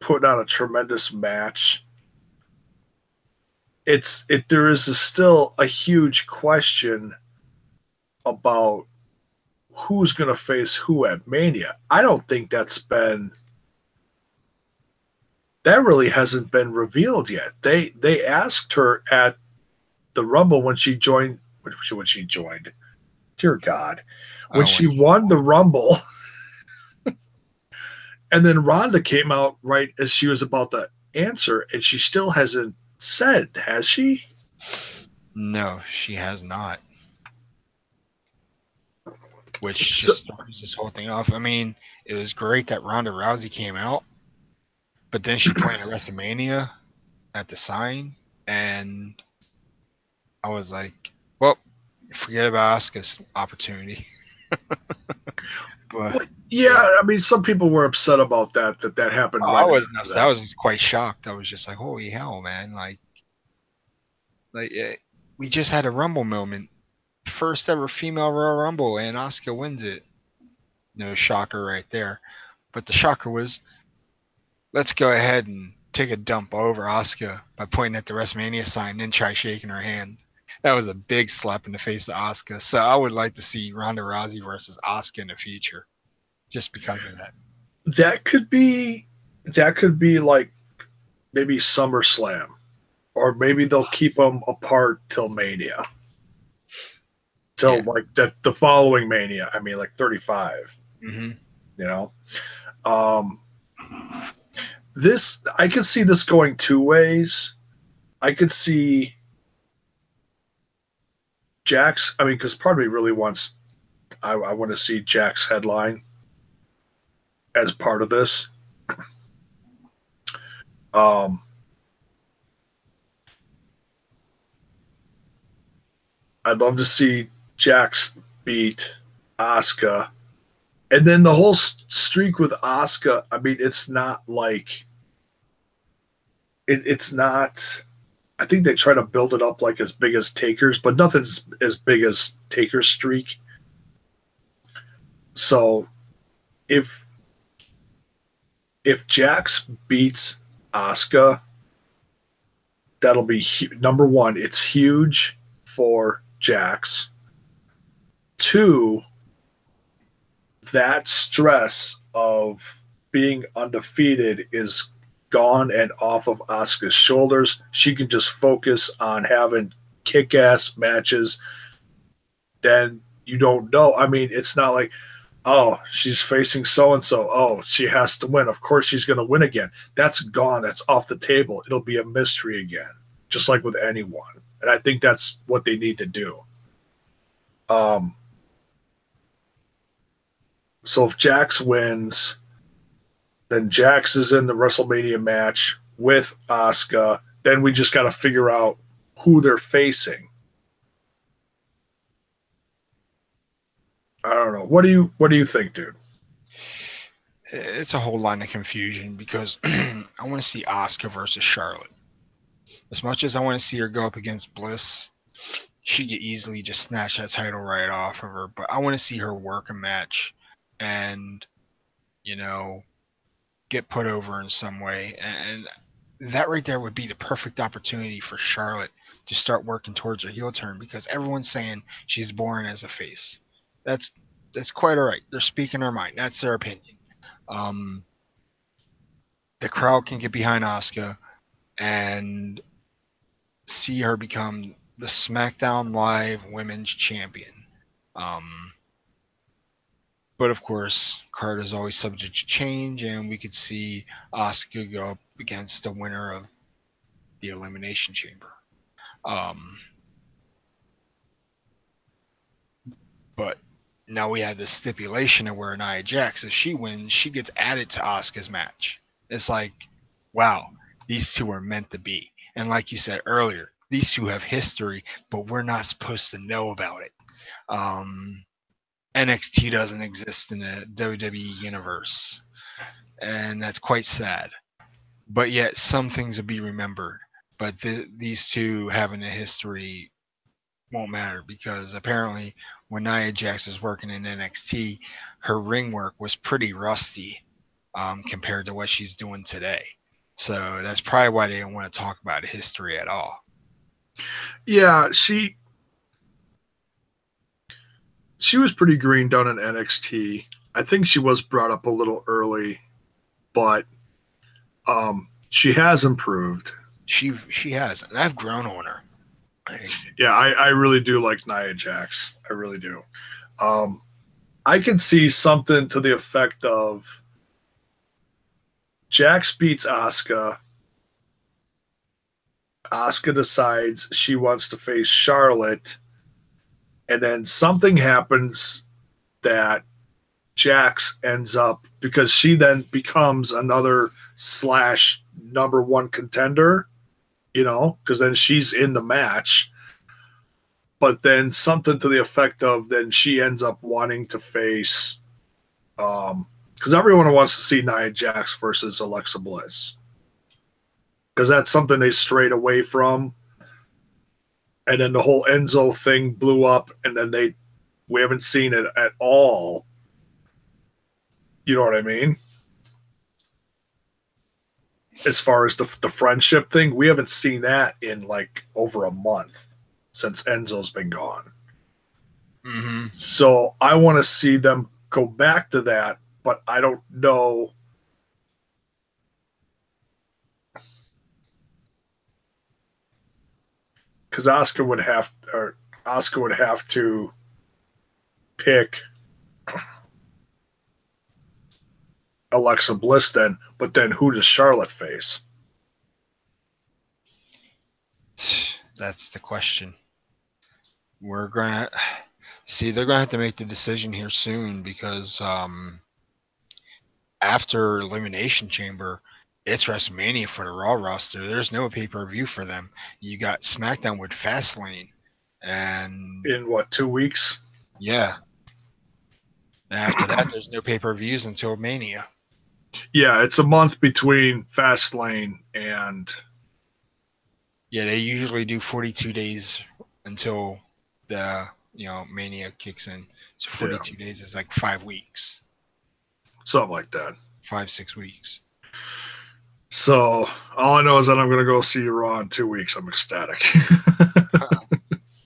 putting on a tremendous match. There is still a huge question about who's going to face who at Mania. I don't think that really hasn't been revealed yet. They asked her at the Rumble when she joined. Dear God, when she won the Rumble, and then Ronda came out right as she was about to answer, and she still hasn't said, has she? No, she has not. Which just throws this whole thing off. I mean, it was great that Ronda Rousey came out, but then she pointed at WrestleMania at the sign, and I was like, well, forget about Asuka's opportunity. But yeah, I mean, some people were upset about that happened. I wasn't upset. I was quite shocked. I was just like, holy hell, man. Like we just had a Rumble moment. First ever female Royal Rumble, and Asuka wins it. No shocker right there. But the shocker was, let's go ahead and take a dump over Asuka by pointing at the WrestleMania sign and then try shaking her hand. That was a big slap in the face of Asuka. So I would like to see Ronda Rousey versus Asuka in the future, just because of that. That could be like maybe SummerSlam, or maybe they'll keep them apart till Mania. Till like the following Mania. I mean, like 35. Mm-hmm. You know, I could see this going two ways. I could see Jax. I mean, because part of me really wants. I want to see Jax headline as part of this. I'd love to see Jax beat Asuka. And then the whole streak with Asuka, I mean, it's not like... It's not... I think they try to build it up like as big as Taker's, but nothing's as big as Taker's streak. So, if if Jax beats Asuka, that'll be number one. It's huge for Jax. Two, that stress of being undefeated is gone and off of Asuka's shoulders. She can just focus on having kick-ass matches. Then you don't know. I mean, it's not like, oh, she's facing so and so. Oh, she has to win. Of course, she's going to win again. That's gone. That's off the table. It'll be a mystery again, just like with anyone. And I think that's what they need to do. So if Jax wins, then Jax is in the WrestleMania match with Asuka. Then we just got to figure out who they're facing. I don't know. What do you think, dude? It's a whole line of confusion because I want to see Asuka versus Charlotte. As much as I want to see her go up against Bliss, she could easily just snatch that title right off of her. But I want to see her work a match and, you know, get put over in some way. And that right there would be the perfect opportunity for Charlotte to start working towards her heel turn because everyone's saying she's born as a face. That's quite all right. They're speaking their mind. That's their opinion. The crowd can get behind Asuka and see her become the SmackDown Live Women's Champion. But of course, card is always subject to change, and we could see Asuka go up against the winner of the Elimination Chamber. But now we have this stipulation of where Nia Jax, if she wins, she gets added to Asuka's match. It's like, wow, these two are meant to be. And like you said earlier, these two have history, but we're not supposed to know about it. NXT doesn't exist in the WWE universe, and that's quite sad. But yet, some things will be remembered. But these two having a history won't matter because apparently, when Nia Jax was working in NXT, her ring work was pretty rusty compared to what she's doing today. So that's probably why they don't want to talk about history at all. Yeah, she was pretty green down in NXT. I think she was brought up a little early, but she has improved. She has, and I've grown on her. Yeah, I really do like Nia Jax. I really do. I can see something to the effect of Jax beats Asuka. Asuka decides she wants to face Charlotte, and then something happens that Jax ends up, because she then becomes another / number one contender, because then she's in the match. But then something to the effect of then she ends up wanting to face, because everyone wants to see Nia Jax versus Alexa Bliss, because that's something they strayed away from. And then the whole Enzo thing blew up, and then we haven't seen it at all. You know what I mean? As far as the friendship thing, we haven't seen that in like over a month since Enzo's been gone. Mm-hmm. So I want to see them go back to that, but I don't know. Because Asuka would have to pick Alexa Bliss then, but then who does Charlotte face? That's the question. We're gonna see. They're gonna have to make the decision here soon because after Elimination Chamber, it's WrestleMania for the Raw roster. There's no pay-per-view for them. You got SmackDown with Fastlane, and in what, 2 weeks? Yeah. And after that, there's no pay-per-views until Mania. Yeah, it's a month between Fastlane and. Yeah, they usually do 42 days until the Mania kicks in. So 42 days is like 5 weeks. Something like that. 5-6 weeks. So all I know is that I'm gonna go see Raw in 2 weeks. I'm ecstatic.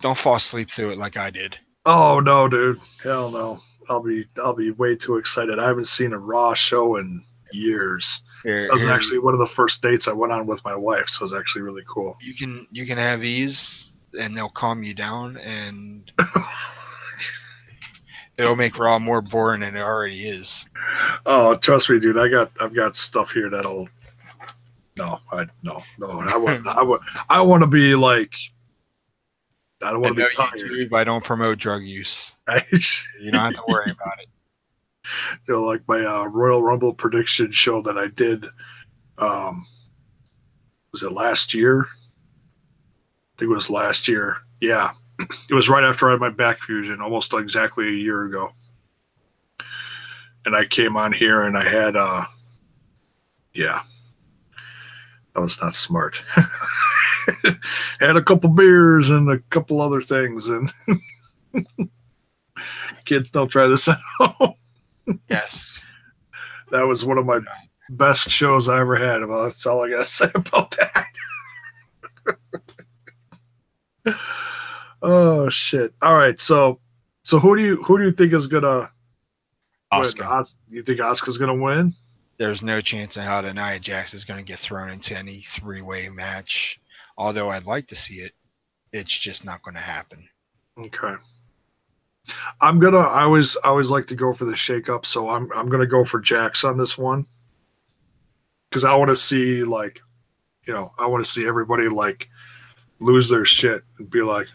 Don't fall asleep through it like I did. Oh no, dude. Hell no. I'll be way too excited. I haven't seen a Raw show in years. Here, That was here, actually one of the first dates I went on with my wife, so it was actually really cool. you can have these, and they'll calm you down, and it'll make Raw more boring than it already is. Oh, trust me, dude. I've got stuff here that'll no, no. I want to be like I don't I want to know be tired. YouTube. I don't promote drug use. I, You don't have to worry about it. like my Royal Rumble prediction show that I did. Um, was it last year? I think it was last year. Yeah, it was right after I had my back fusion, almost exactly a year ago. And I came on here and I had, yeah, that was not smart. Had a couple beers and a couple other things, and kids don't try this at home. Yes. That was one of my best shows I ever had. Well, that's all I gotta say about that. Oh shit! All right, so who do you think is gonna win? Oscar. You think Asuka's gonna win? There's no chance in hell that Nia Jax is going to get thrown into any three-way match. Although I'd like to see it, it's just not going to happen. Okay. I always like to go for the shake up, so I'm gonna go for Jax on this one. Because I want to see I want to see everybody like lose their shit and be like,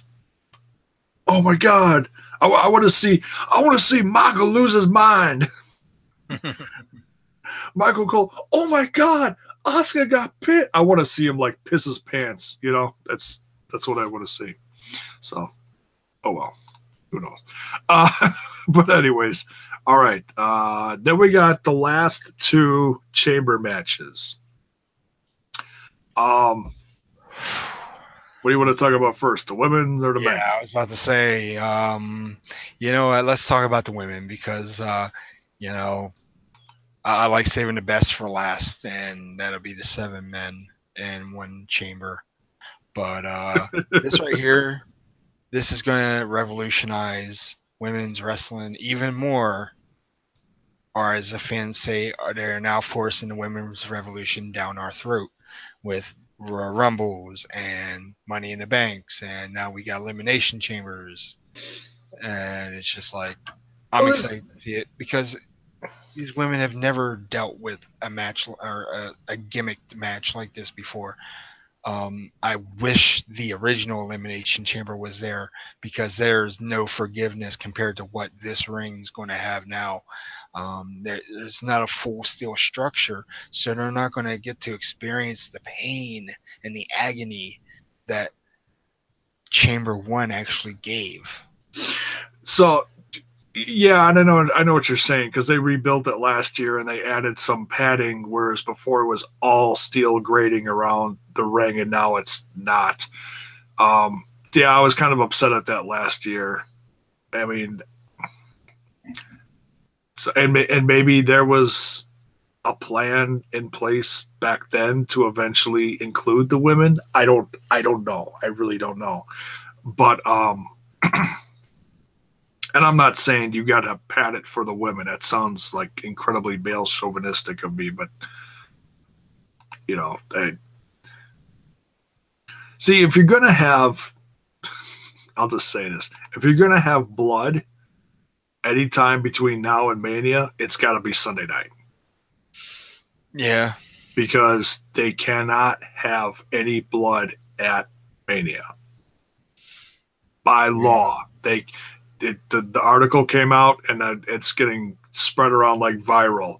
oh my god, I want to see Michael lose his mind. Michael Cole, oh my god, Oscar got pit. I want to see him like piss his pants. That's what I want to see. So, oh well, who knows? Uh, but anyways, all right. Then we got the last two chamber matches. What do you want to talk about first, the women or the men? Yeah, I was about to say, you know what? Let's talk about the women because, you know, I like saving the best for last, and that'll be the 7 men in one chamber. But this right here, this is going to revolutionize women's wrestling even more. Or as the fans say, they're now forcing the women's revolution down our throat with Royal Rumbles and Money in the Banks, and now we got Elimination Chambers, and it's just like I'm excited to see it because these women have never dealt with a match or a gimmicked match like this before. I wish the original Elimination Chamber was there because there's no forgiveness compared to what this ring is going to have now. There's not a full steel structure, so they're not going to get to experience the pain and the agony that Chamber 1 actually gave. So, yeah, I know what you're saying because they rebuilt it last year and they added some padding, whereas before it was all steel grating around the ring, and now it's not. Yeah, I was kind of upset at that last year. I mean, so and maybe there was a plan in place back then to eventually include the women. I don't know. I really don't know. But and I'm not saying you got to pat it for the women. That sounds like incredibly male chauvinistic of me, but you know, see if you're gonna have, I'll just say this: if you're gonna have blood anytime between now and Mania, it's got to be Sunday night. Yeah, because they cannot have any blood at Mania by law. The article came out and it's getting spread around like viral.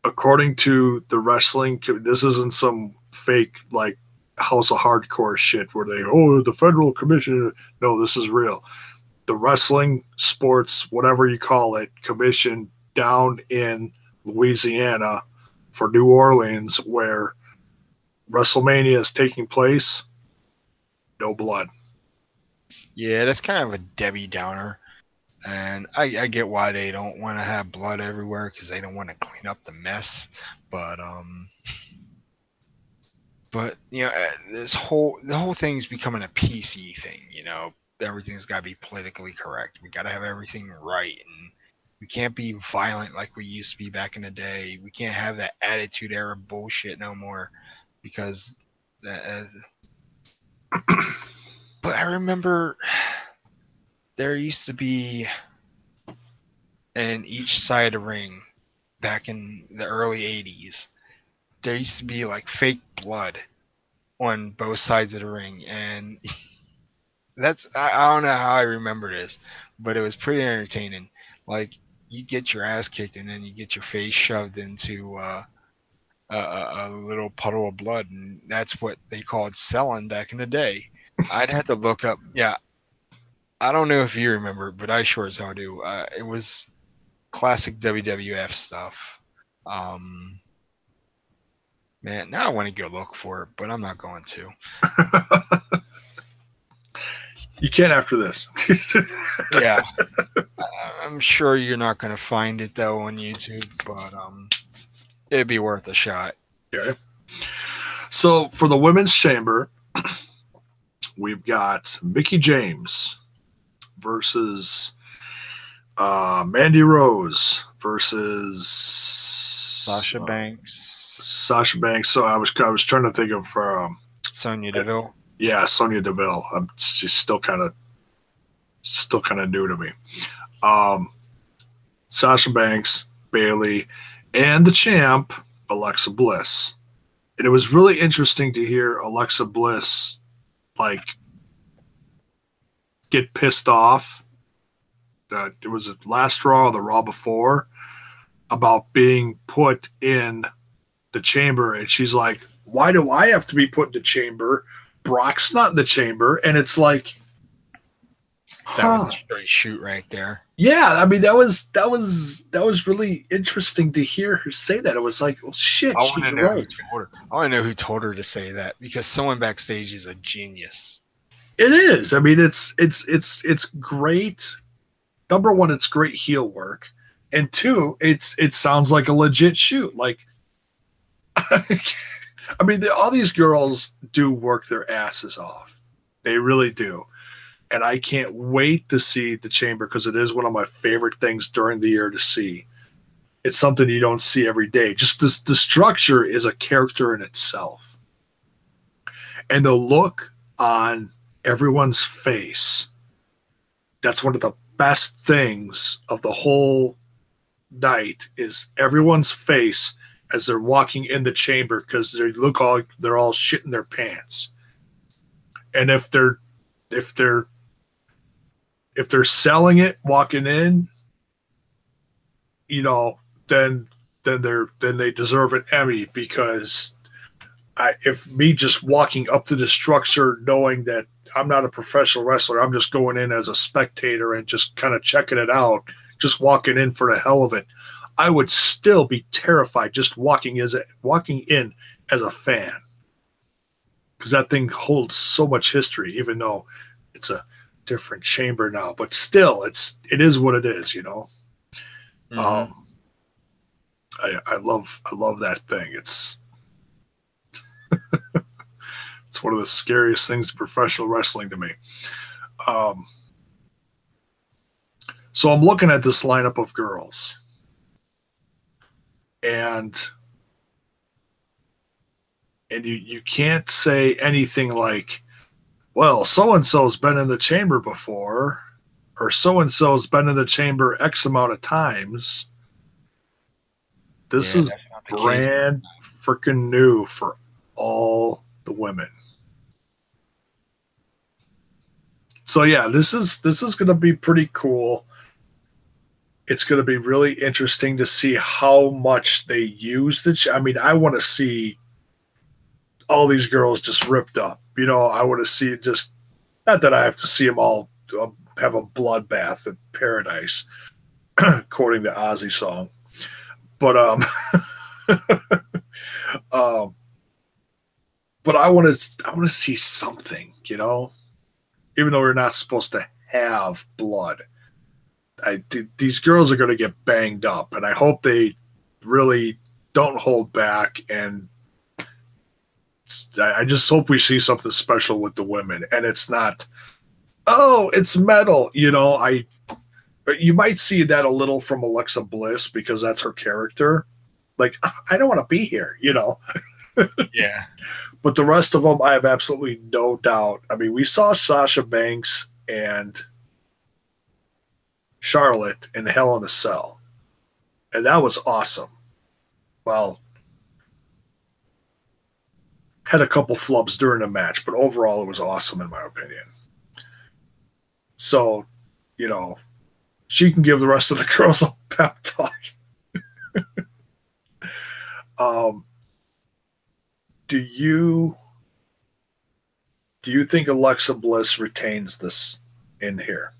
According to the wrestling, this isn't some fake like House of Hardcore shit where the federal commission. No, this is real. The wrestling sports, whatever you call it, commission down in Louisiana for New Orleans, where WrestleMania is taking place, no blood. yeah, that's kind of a Debbie Downer. And I get why they don't want to have blood everywhere because they don't want to clean up the mess. But you know, the whole thing's becoming a PC thing. You know, everything's got to be politically correct. We got to have everything right, and we can't be violent like we used to be back in the day. We can't have that attitude era bullshit no more, because that. But I remember there used to be in each side of the ring back in the early 80s. There used to be like fake blood on both sides of the ring, and I don't know how I remember this, but it was pretty entertaining. Like, you get your ass kicked and then you get your face shoved into a little puddle of blood, and that's what they called selling back in the day. I'd have to look up. Yeah, I don't know if you remember, but I sure as hell do. It was classic WWF stuff. Man, now I want to go look for it, but I'm not going to. You can't after this. Yeah. I'm sure you're not going to find it, though, on YouTube, but it'd be worth a shot. Okay. So, for the women's chamber, we've got Mickie James versus Mandy Rose versus Sasha Banks. Sasha Banks. So I was trying to think of Sonya Deville. Yeah, Sonya Deville. She's still kind of new to me. Sasha Banks, Bayley, and the champ Alexa Bliss. And it was really interesting to hear Alexa Bliss like get pissed off. It was the last Raw or the Raw before about being put in the chamber, and she's like, "Why do I have to be put in the chamber? Brock's not in the chamber." And it's like, that was a straight shoot right there. Yeah, I mean that was really interesting to hear her say that. It was like, well, shit, she's right. I want to know who told her to say that, because someone backstage is a genius. It is. I mean, it's great. Number one, it's great heel work, and two, it sounds like a legit shoot. Like, I mean, all these girls do work their asses off. They really do. And I can't wait to see the chamber, because it is one of my favorite things during the year to see. It's something you don't see every day. Just the structure is a character in itself. And the look on everyone's face, that's one of the best things of the whole night, is everyone's face as they're walking in the chamber, because they look like they're all shitting their pants. And if they're selling it walking in, you know, then they deserve an Emmy, because if me just walking up to the structure knowing that I'm not a professional wrestler, I'm just going in as a spectator and just kind of checking it out, just walking in for the hell of it, I would still be terrified just walking in as a fan, because that thing holds so much history, even though it's a different chamber now, but still it is what it is, you know. Mm-hmm. I love that thing. It's it's one of the scariest things in professional wrestling to me. So I'm looking at this lineup of girls, and you can't say anything like, well, so-and-so's been in the chamber before, or so-and-so's been in the chamber X amount of times. This is brand freaking new for all the women. So yeah, this is going to be pretty cool. It's going to be really interesting to see how much they use I mean, I want to see all these girls just ripped up. You know, I want to see just, not that I have to see them all have a bloodbath in paradise, quoting the Ozzy song, but but I want to see something, you know, even though we're not supposed to have blood. These girls are going to get banged up, and I hope they really don't hold back, and I just hope we see something special with the women, and it's not, oh, it's metal. You might see that a little from Alexa Bliss because that's her character. Like, I don't want to be here. Yeah. But the rest of them, I have absolutely no doubt. I mean, we saw Sasha Banks and Charlotte in Hell in a Cell, and that was awesome. Well, had a couple flubs during the match, but overall it was awesome in my opinion. So, she can give the rest of the girls a pep talk. Do you think Alexa Bliss retains this in here?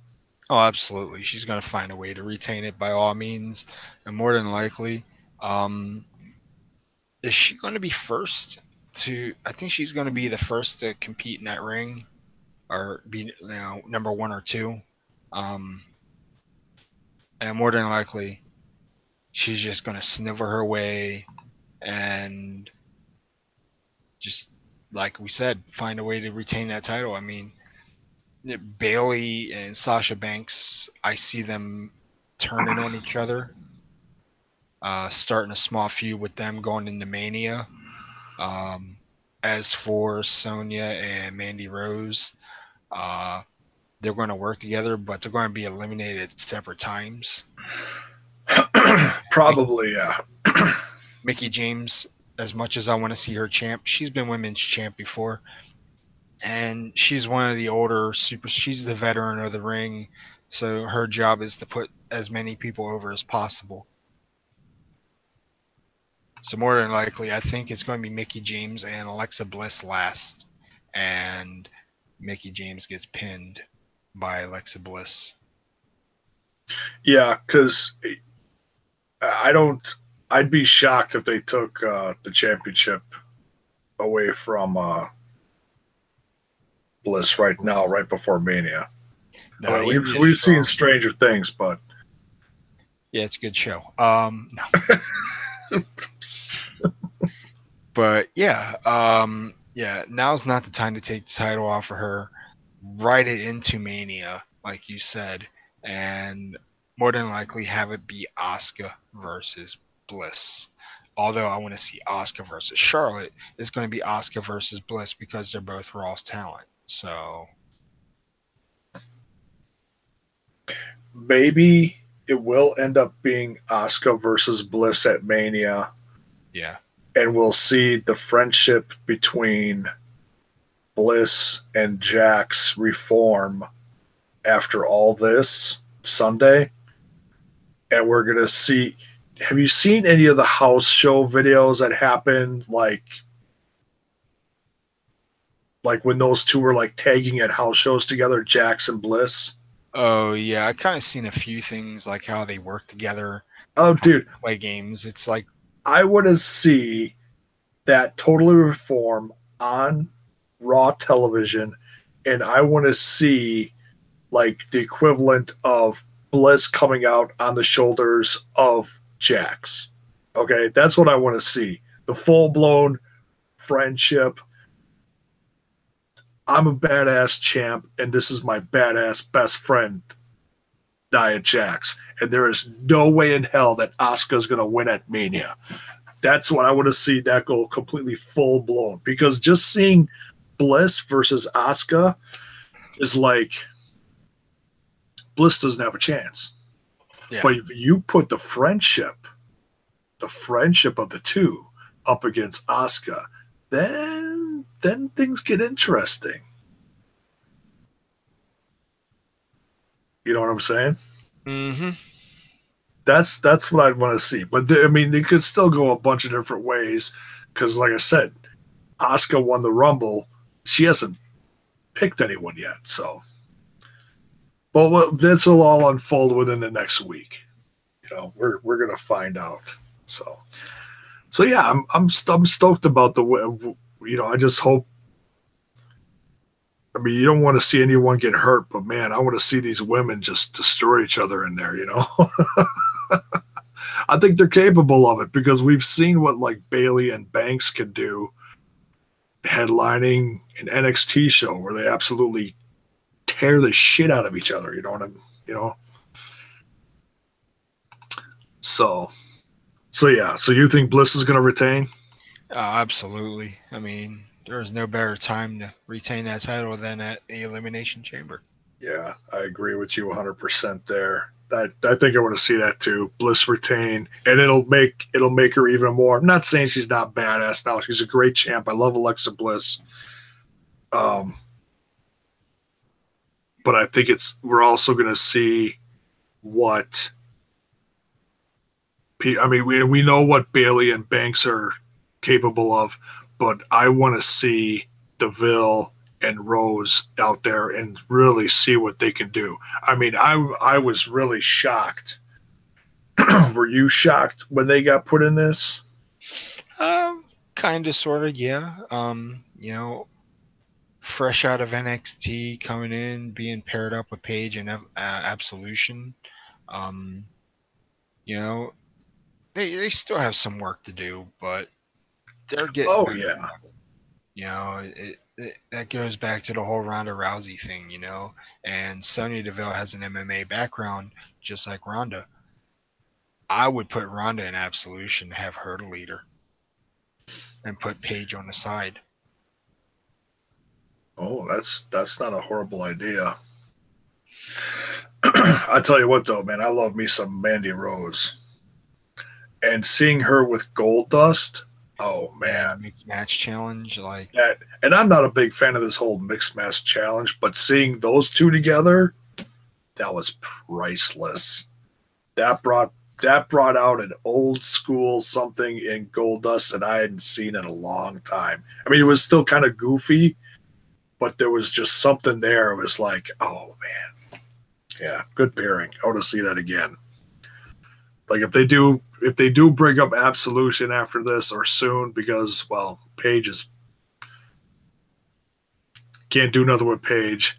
Oh, absolutely. She's going to find a way to retain it by all means, and more than likely, is she going to be first to? I think she's going to be the first to compete in that ring, or be number 1 or 2, and more than likely, she's just going to snivel her way, and just like we said, find a way to retain that title. I mean, Bailey and Sasha Banks, I see them turning on each other, starting a small feud with them going into Mania. As for Sonya and Mandy Rose, they're going to work together, but they're going to be eliminated at separate times. Probably, yeah. Mickie James, as much as I want to see her champ, she's been women's champ before. And she's one of the older she's the veteran of the ring, so her job is to put as many people over as possible. So more than likely, I think it's going to be Mickie James and Alexa Bliss last, and Mickie James gets pinned by Alexa Bliss. Yeah, because I'd be shocked if they took the championship away from Bliss right now, right before Mania. No, we've seen stranger things, but yeah, it's a good show. No. But yeah, now's not the time to take the title off of her. Ride it into Mania, like you said, and more than likely have it be Asuka versus Bliss. Although I want to see Asuka versus Charlotte, it's going to be Asuka versus Bliss because they're both Raw's talent. So maybe it will end up being Asuka versus Bliss at Mania. Yeah. And we'll see the friendship between Bliss and Jax reform after all this Sunday. And we're going to see. Have you seen any of the house show videos that happened? Like when those two were like tagging at house shows together, Jax and Bliss? Oh, yeah. I kind of seen a few things like how they work together. Oh, dude. Play games. It's like, I want to see that totally reform on Raw television, and I want to see like the equivalent of Bliss coming out on the shoulders of Jax. Okay, that's what I want to see. The full-blown friendship. I'm a badass champ, and this is my badass best friend, Nia Jax. And there is no way in hell that Asuka's going to win at Mania. That's what I want to see, that go completely full blown. Because just seeing Bliss versus Asuka is like, Bliss doesn't have a chance. Yeah. But if you put the friendship of the two up against Asuka, then things get interesting. You know what I'm saying? Mm-hmm. That's what I'd want to see. But they could still go a bunch of different ways because, like I said, Asuka won the Rumble. She hasn't picked anyone yet. So, but this will all unfold within the next week. We're gonna find out. So yeah, I'm stoked about the. I just hope. I mean, you don't want to see anyone get hurt, but man, I want to see these women just destroy each other in there. I think they're capable of it because we've seen what like Bailey and Banks can do headlining an NXT show where they absolutely tear the shit out of each other. You know what I'm, you know? So yeah. So you think Bliss is going to retain? Absolutely. I mean, there's no better time to retain that title than at the Elimination Chamber. Yeah, I agree with you 100% there. I think I want to see that too. Bliss retain, and it'll make her even more. I'm not saying she's not badass now. She's a great champ. I love Alexa Bliss. But I think we're also going to see what. I mean, we know what Bailey and Banks are capable of, but I want to see DeVille and Rose out there and really see what they can do. I mean, I was really shocked. Were you shocked when they got put in this? Kind of, sort of, yeah. You know, fresh out of NXT, coming in, being paired up with Paige and Absolution. You know, they still have some work to do, but they're getting better. Yeah. You know, that goes back to the whole Ronda Rousey thing, you know, and Sonya Deville has an MMA background just like Ronda. I would put Ronda in Absolution, have her the leader, and put Paige on the side. Oh, that's not a horrible idea. I tell you what, though, man, I love me some Mandy Rose, and seeing her with Goldust. Oh man, mixed match challenge like that. And I'm not a big fan of this whole mixed match challenge, but seeing those two together, that was priceless. That brought out an old school something in Goldust that I hadn't seen in a long time. I mean, it was still kind of goofy, but there was just something there. It was like, oh man, yeah, good pairing. I want to see that again. Like if they do bring up Absolution after this or soon, because well, Paige can't do nothing with Paige.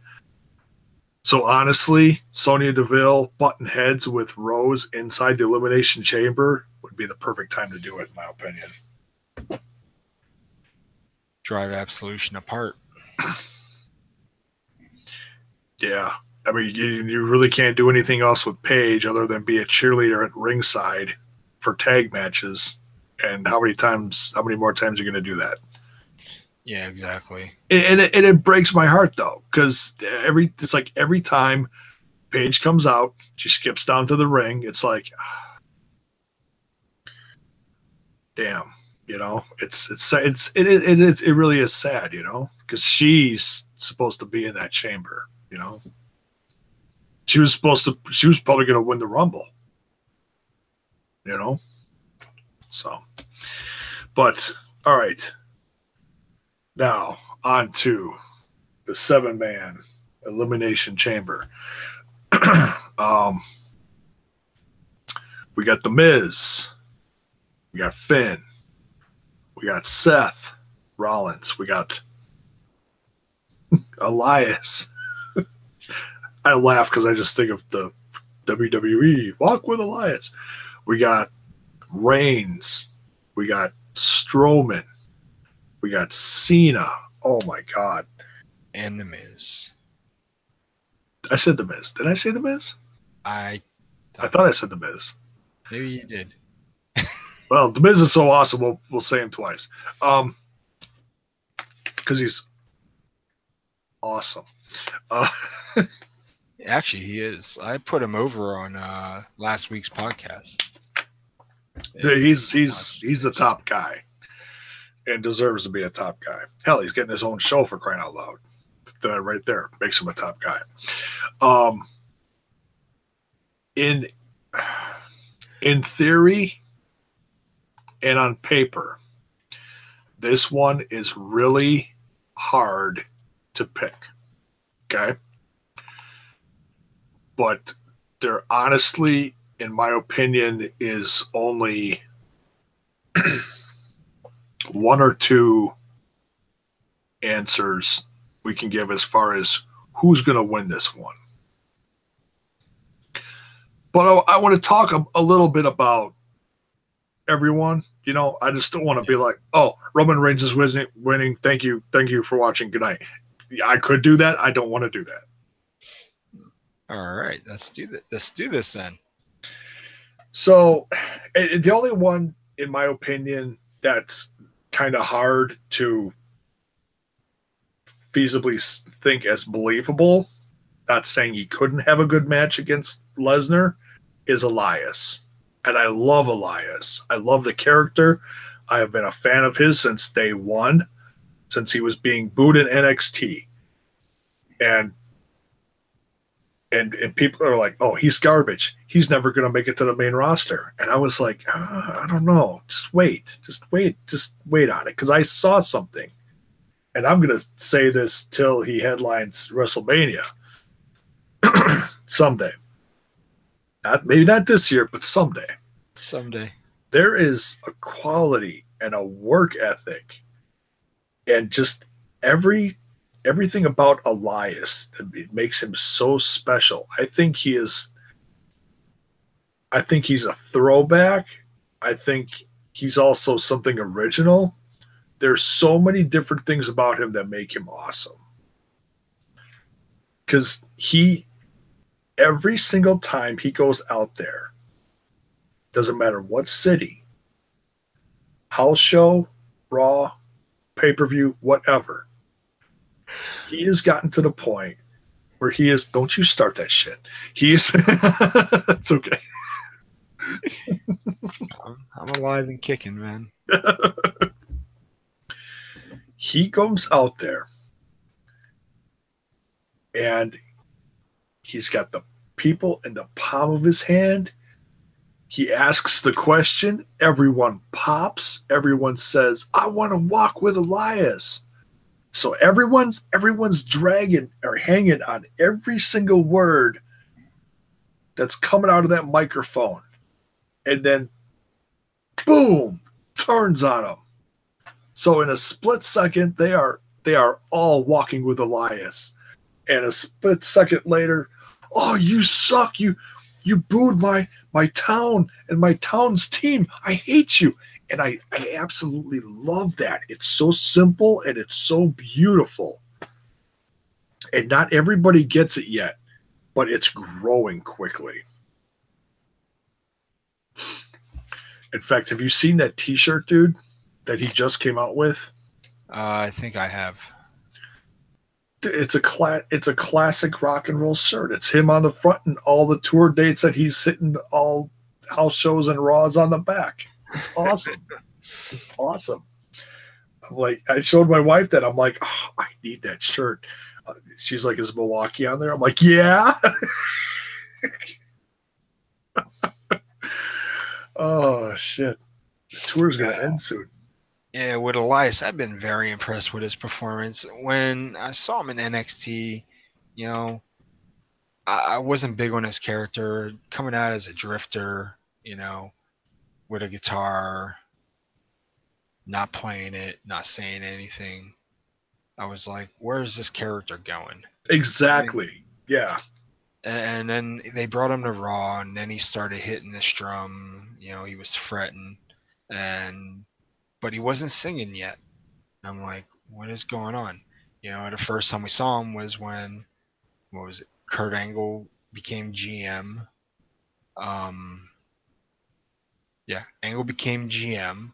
So honestly, Sonya Deville button heads with Rose inside the Elimination Chamber would be the perfect time to do it, in my opinion. Drive Absolution apart. Yeah. I mean, you really can't do anything else with Paige other than be a cheerleader at ringside for tag matches. And how many more times are you going to do that? Yeah, exactly. And it breaks my heart, though, because it's like every time Paige comes out, she skips down to the ring. It's like, damn, you know, it really is sad, you know, because she's supposed to be in that chamber, you know. She was probably going to win the Rumble, you know? So, but, all right. Now, on to the 7-man Elimination Chamber. We got The Miz. We got Finn. We got Seth Rollins. We got Elias. I laugh because I just think of the WWE Walk with Elias. We got Reigns. We got Strowman. We got Cena. Oh my God. And The Miz. I said The Miz. Did I say The Miz? I thought I said The Miz. Maybe you did. Well, The Miz is so awesome. We'll say him twice. Because he's awesome. Actually, he is. I put him over on last week's podcast. Yeah, he's a top guy and deserves to be a top guy. Hell, he's getting his own show, for crying out loud. That right there makes him a top guy. In theory and on paper, this one is really hard to pick. Okay? But there honestly, in my opinion, is only one or two answers we can give as far as who's going to win this one. But I want to talk a little bit about everyone. You know, I just don't want to be like, oh, Roman Reigns is winning. Thank you for watching. Good night. I could do that. I don't want to do that. All right, let's do that. Let's do this then. So, the only one, in my opinion, that's kind of hard to feasibly think as believable, not saying he couldn't have a good match against Lesnar, is Elias. And I love Elias. I love the character. I have been a fan of his since day one, since he was being booed in NXT. And people are like, oh, he's garbage. He's never going to make it to the main roster. And I was like, I don't know. Just wait on it. Because I saw something. And I'm going to say this till he headlines WrestleMania. Someday. Maybe not this year, but someday. Someday. There is a quality and a work ethic and just everything about Elias that makes him so special. I think he's a throwback. I think he's also something original. There's so many different things about him that make him awesome. Because every single time he goes out there, doesn't matter what city, house show, Raw, pay-per-view, whatever, he has gotten to the point where he is, don't you start that shit. He is, it's okay. I'm alive and kicking, man. He comes out there and he's got the people in the palm of his hand. He asks the question. Everyone pops. Everyone says, I want to walk with Elias. So everyone's dragging or hanging on every single word that's coming out of that microphone. And then, boom, turns on him. So in a split second, they are all walking with Elias. And a split second later, oh, you suck. You booed my town and my town's team. I hate you. And I absolutely love that. It's so simple and it's so beautiful. And not everybody gets it yet, but it's growing quickly. In fact, have you seen that t-shirt, dude, that he just came out with? I think I have. It's a classic rock and roll shirt. It's him on the front and all the tour dates that he's hitting, all house shows and Raws on the back. It's awesome. It's awesome. I'm like, I showed my wife that. I'm like, oh, I need that shirt. She's like, is Milwaukee on there? I'm like, yeah. Oh shit. The tour's gonna end soon. Yeah, with Elias, I've been very impressed with his performance. When I saw him in NXT, you know, I wasn't big on his character, coming out as a drifter, you know, with a guitar, not playing it, not saying anything. I was like, where is this character going? Exactly. Yeah. And then they brought him to Raw, and then he started hitting the strum. You know, he was fretting, but he wasn't singing yet. I'm like, what is going on? You know, the first time we saw him was when, what was it? Kurt Angle became GM. Yeah, Angle became GM,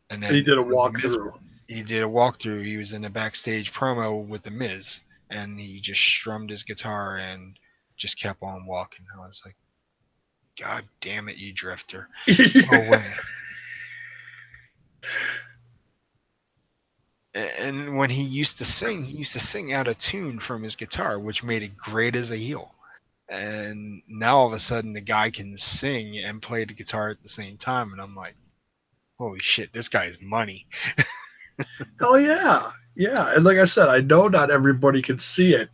and then he did a walkthrough. He did a walkthrough. He was in a backstage promo with the Miz, and he just strummed his guitar and just kept on walking. I was like, God damn it, you drifter! No way. And when he used to sing out of tune from his guitar, which made it great as a heel. And now all of a sudden the guy can sing and play the guitar at the same time, and I'm like, holy shit, this guy is money. Oh yeah. Yeah. And like I said, I know not everybody can see it,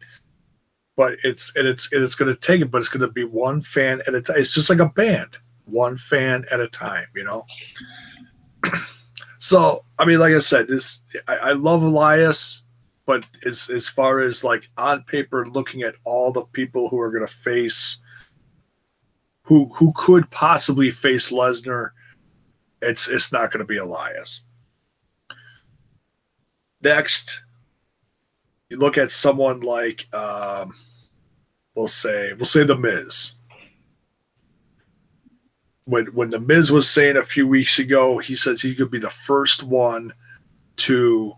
but it's gonna take it, but it's gonna be one fan at a time. It's just like a band, one fan at a time, you know? So, I mean, like I said, I love Elias, but as far as like on paper, looking at all the people who are going to face, who could possibly face Lesnar, It's not going to be Elias. Next, you look at someone like we'll say The Miz. When The Miz was saying a few weeks ago, he says he could be the first one to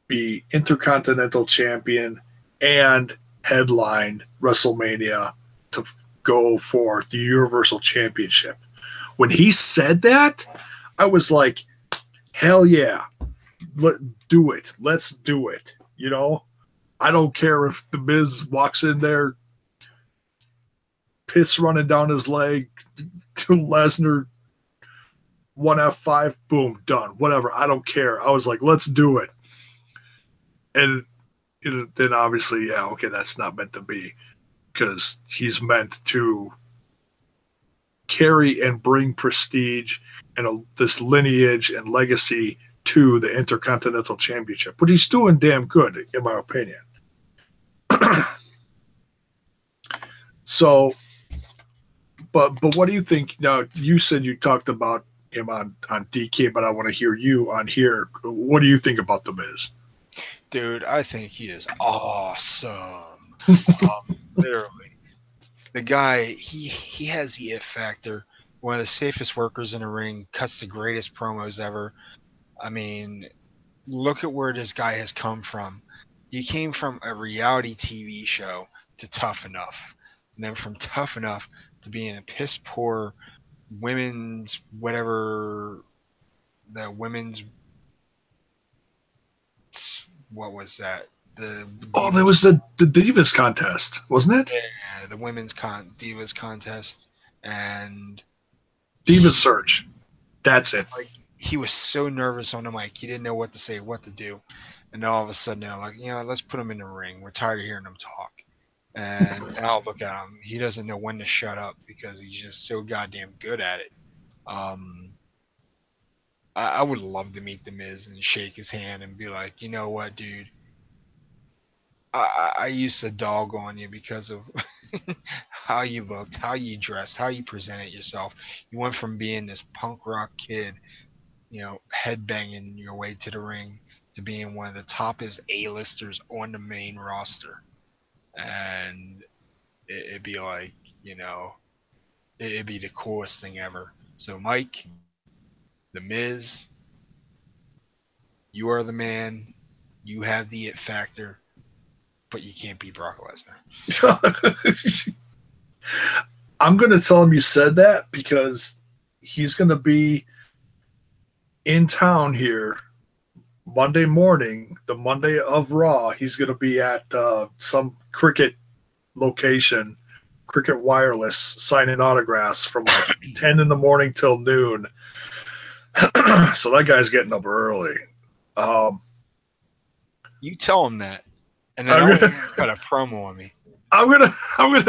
be Intercontinental Champion and headline WrestleMania to go for the Universal Championship. When he said that, I was like, hell yeah, do it. Let's do it. You know, I don't care if The Miz walks in there, piss running down his leg, to Lesnar, 1F5, boom, done. Whatever. I don't care. I was like, let's do it. And then obviously, yeah, okay, that's not meant to be, because he's meant to carry and bring prestige and this lineage and legacy to the Intercontinental Championship. But he's doing damn good, in my opinion. So, but what do you think? Now, you said you talked about him on DK, but I want to hear you on here. What do you think about The Miz? Dude, I think he is awesome. Literally. The guy, he has the it factor. One of the safest workers in the ring, cuts the greatest promos ever. I mean, look at where this guy has come from. He came from a reality TV show to Tough Enough. And then from Tough Enough to being a piss poor women's whatever, the women's, what was that? There was the Divas contest, wasn't it? Yeah, the women's Divas contest and Divas Search. That's it. Like, he was so nervous on the mic. He didn't know what to say, what to do. And all of a sudden, they're like, let's put him in the ring. We're tired of hearing him talk. And I'll look at him. He doesn't know when to shut up because he's just so goddamn good at it. I would love to meet The Miz and shake his hand and be like, you know what, dude? I used to dog on you because of how you looked, how you dressed, how you presented yourself. You went from being this punk rock kid, headbanging your way to the ring, to being one of the toppest A-listers on the main roster. And it'd be like, it'd be the coolest thing ever. So, Mike, The Miz, you are the man. You have the it factor, but you can't beat Brock Lesnar. I'm going to tell him you said that because he's going to be in town here Monday morning, the Monday of Raw. He's going to be at some cricket location, Cricket Wireless, signing autographs from like 10 in the morning till noon. So that guy's getting up early. You tell him that, and then I'll got a promo on me. I'm gonna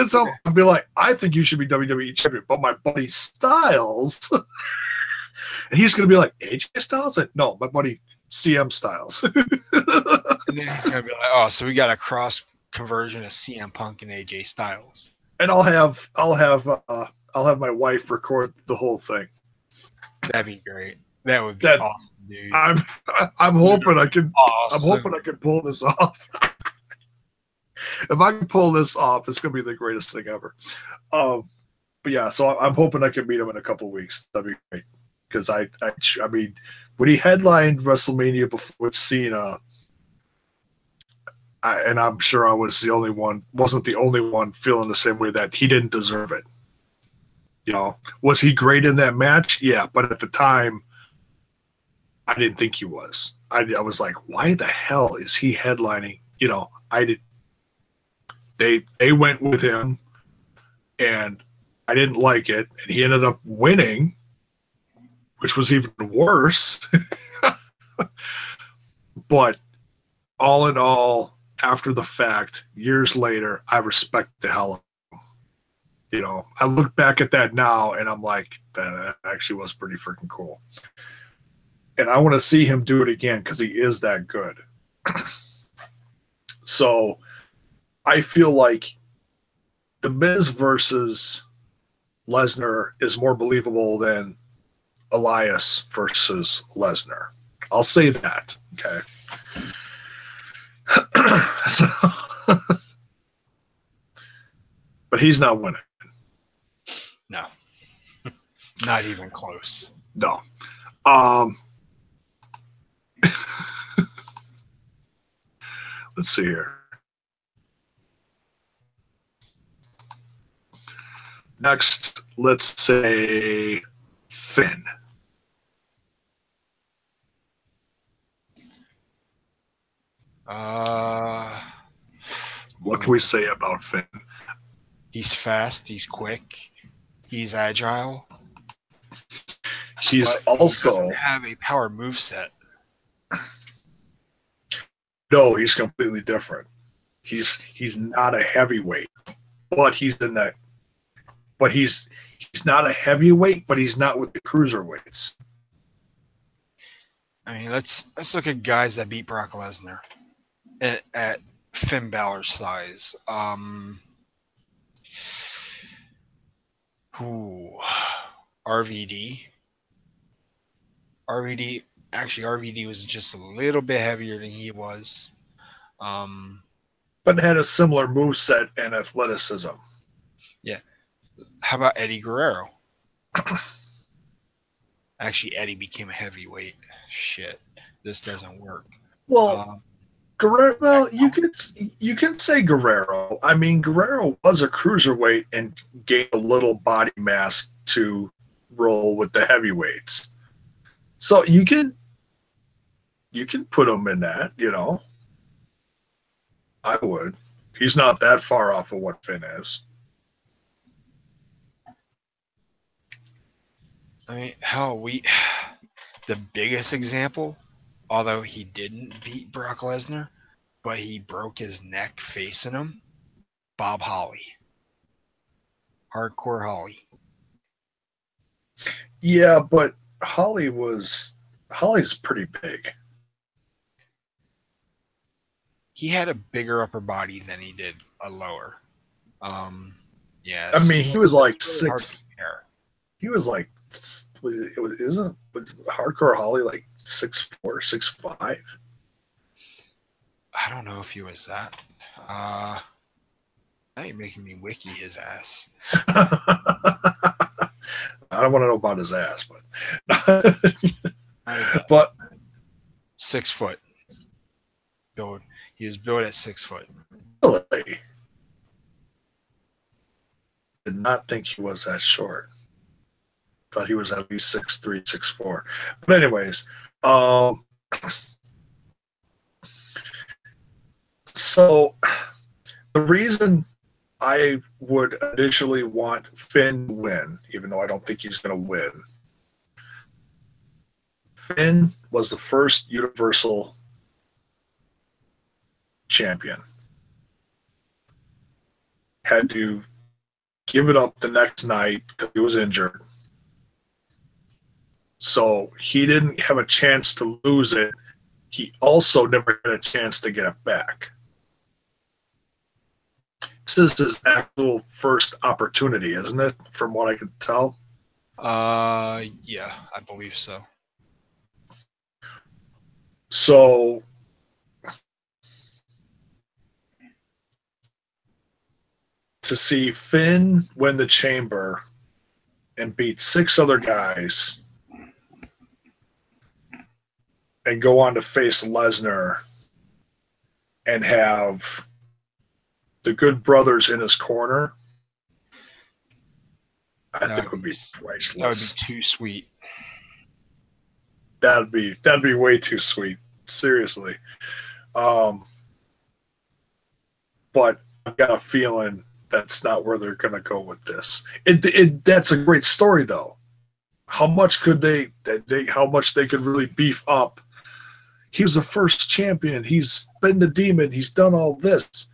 tell him. I'll be like, I think you should be WWE champion, but my buddy Styles, and he's gonna be like, AJ Styles? No, my buddy CM Styles. And then he's gonna be like, oh, so we got a cross conversion of CM Punk and AJ Styles. And I'll have my wife record the whole thing. That'd be great. That would be awesome, dude. I'm hoping I can. Awesome. I'm hoping I can pull this off. If I can pull this off, it's gonna be the greatest thing ever. But yeah, so I'm hoping I can meet him in a couple of weeks. That'd be great. Because I mean, when he headlined WrestleMania before with Cena, and I'm sure I was wasn't the only one feeling the same way, that he didn't deserve it. Was he great in that match? Yeah, but at the time, I didn't think he was. I was like, why the hell is he headlining? They went with him, and I didn't like it, and he ended up winning, which was even worse. But all in all, after the fact, years later, I respect the hell out of him. I look back at that now, and I'm like, that actually was pretty freaking cool. And I want to see him do it again because he is that good. So I feel like The Miz versus Lesnar is more believable than Elias versus Lesnar. I'll say that. Okay. So, but he's not winning. No. Not even close. No. Let's see here. Next, let's say Finn. What can we say about Finn? He's fast. He's quick. He's agile. He's but also he doesn't have a power moveset. No, he's completely different. He's not a heavyweight, but he's in that. But he's not a heavyweight, but he's not with the cruiserweights. I mean, let's look at guys that beat Brock Lesnar at Finn Balor's size. RVD. RVD was just a little bit heavier than he was. But had a similar moveset and athleticism. Yeah. How about Eddie Guerrero? Actually, Eddie became a heavyweight. Shit, this doesn't work. Well, Guerrero. Well, you can say Guerrero. I mean, Guerrero was a cruiserweight and gained a little body mass to roll with the heavyweights. So you can put him in that. You know, I would. He's not that far off of what Finn is. I mean, the biggest example, although he didn't beat Brock Lesnar, but he broke his neck facing him, Bob Holly. Hardcore Holly. Yeah, but Holly's pretty big. He had a bigger upper body than he did a lower. Yeah. I mean, he was like six. He was like, isn't Hardcore Holly like 6'4", 6'5"? I don't know if he was that. Now you're making me wiki his ass. I don't want to know about his ass, but 6 foot. He was built at 6 foot. Really? Did not think he was that short. Thought he was at least 6'3", 6'4". But anyways, so the reason I would initially want Finn to win, even though I don't think he's going to win, Finn was the first Universal champion. Had to give it up the next night because he was injured. So he didn't have a chance to lose it. He also never had a chance to get it back. This is his actual first opportunity, isn't it? From what I can tell. Yeah, I believe so. So to see Finn win the Chamber and beat 6 other guys and go on to face Lesnar and have the Good Brothers in his corner, I think would be priceless. That would be too sweet. That'd be way too sweet. Seriously. But I've got a feeling that's not where they're going to go with this. That's a great story, though. How much could they could really beef up? He was the first champion. He's been the Demon. He's done all this,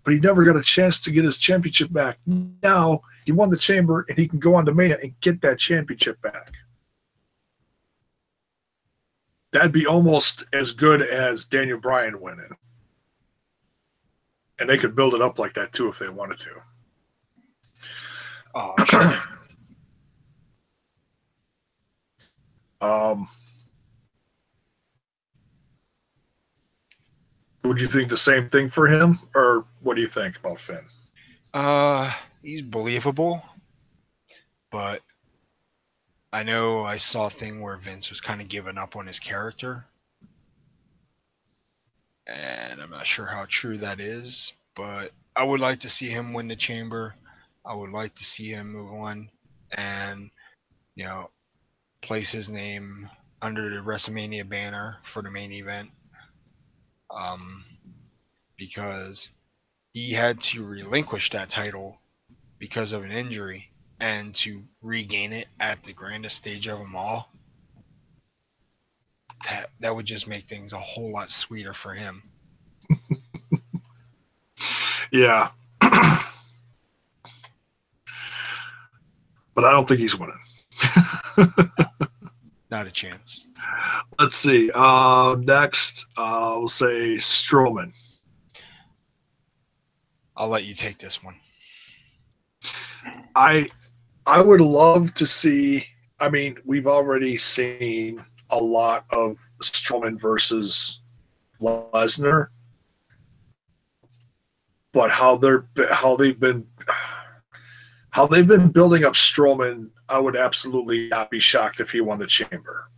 but he never got a chance to get his championship back. Now he won the Chamber, and he can go on to Mania and get that championship back. That'd be almost as good as Daniel Bryan winning. And they could build it up like that, too, if they wanted to. Oh, sure. Um, would you think the same thing for him, or what do you think about Finn? He's believable, but I know I saw a thing where Vince was kind of giving up on his character, and I'm not sure how true that is, but I would like to see him win the chamber. I would like to see him move on and, you know, place his name under the WrestleMania banner for the main event. Um, because he had to relinquish that title because of an injury, and to regain it at the grandest stage of them all, that would just make things a whole lot sweeter for him. Yeah. But I don't think he's winning. Not a chance. Let's see. Next, we'll say Strowman. I'll let you take this one. I would love to see. I mean, we've already seen a lot of Strowman versus Lesnar, but how they've been building up Strowman, I would absolutely not be shocked if he won the chamber,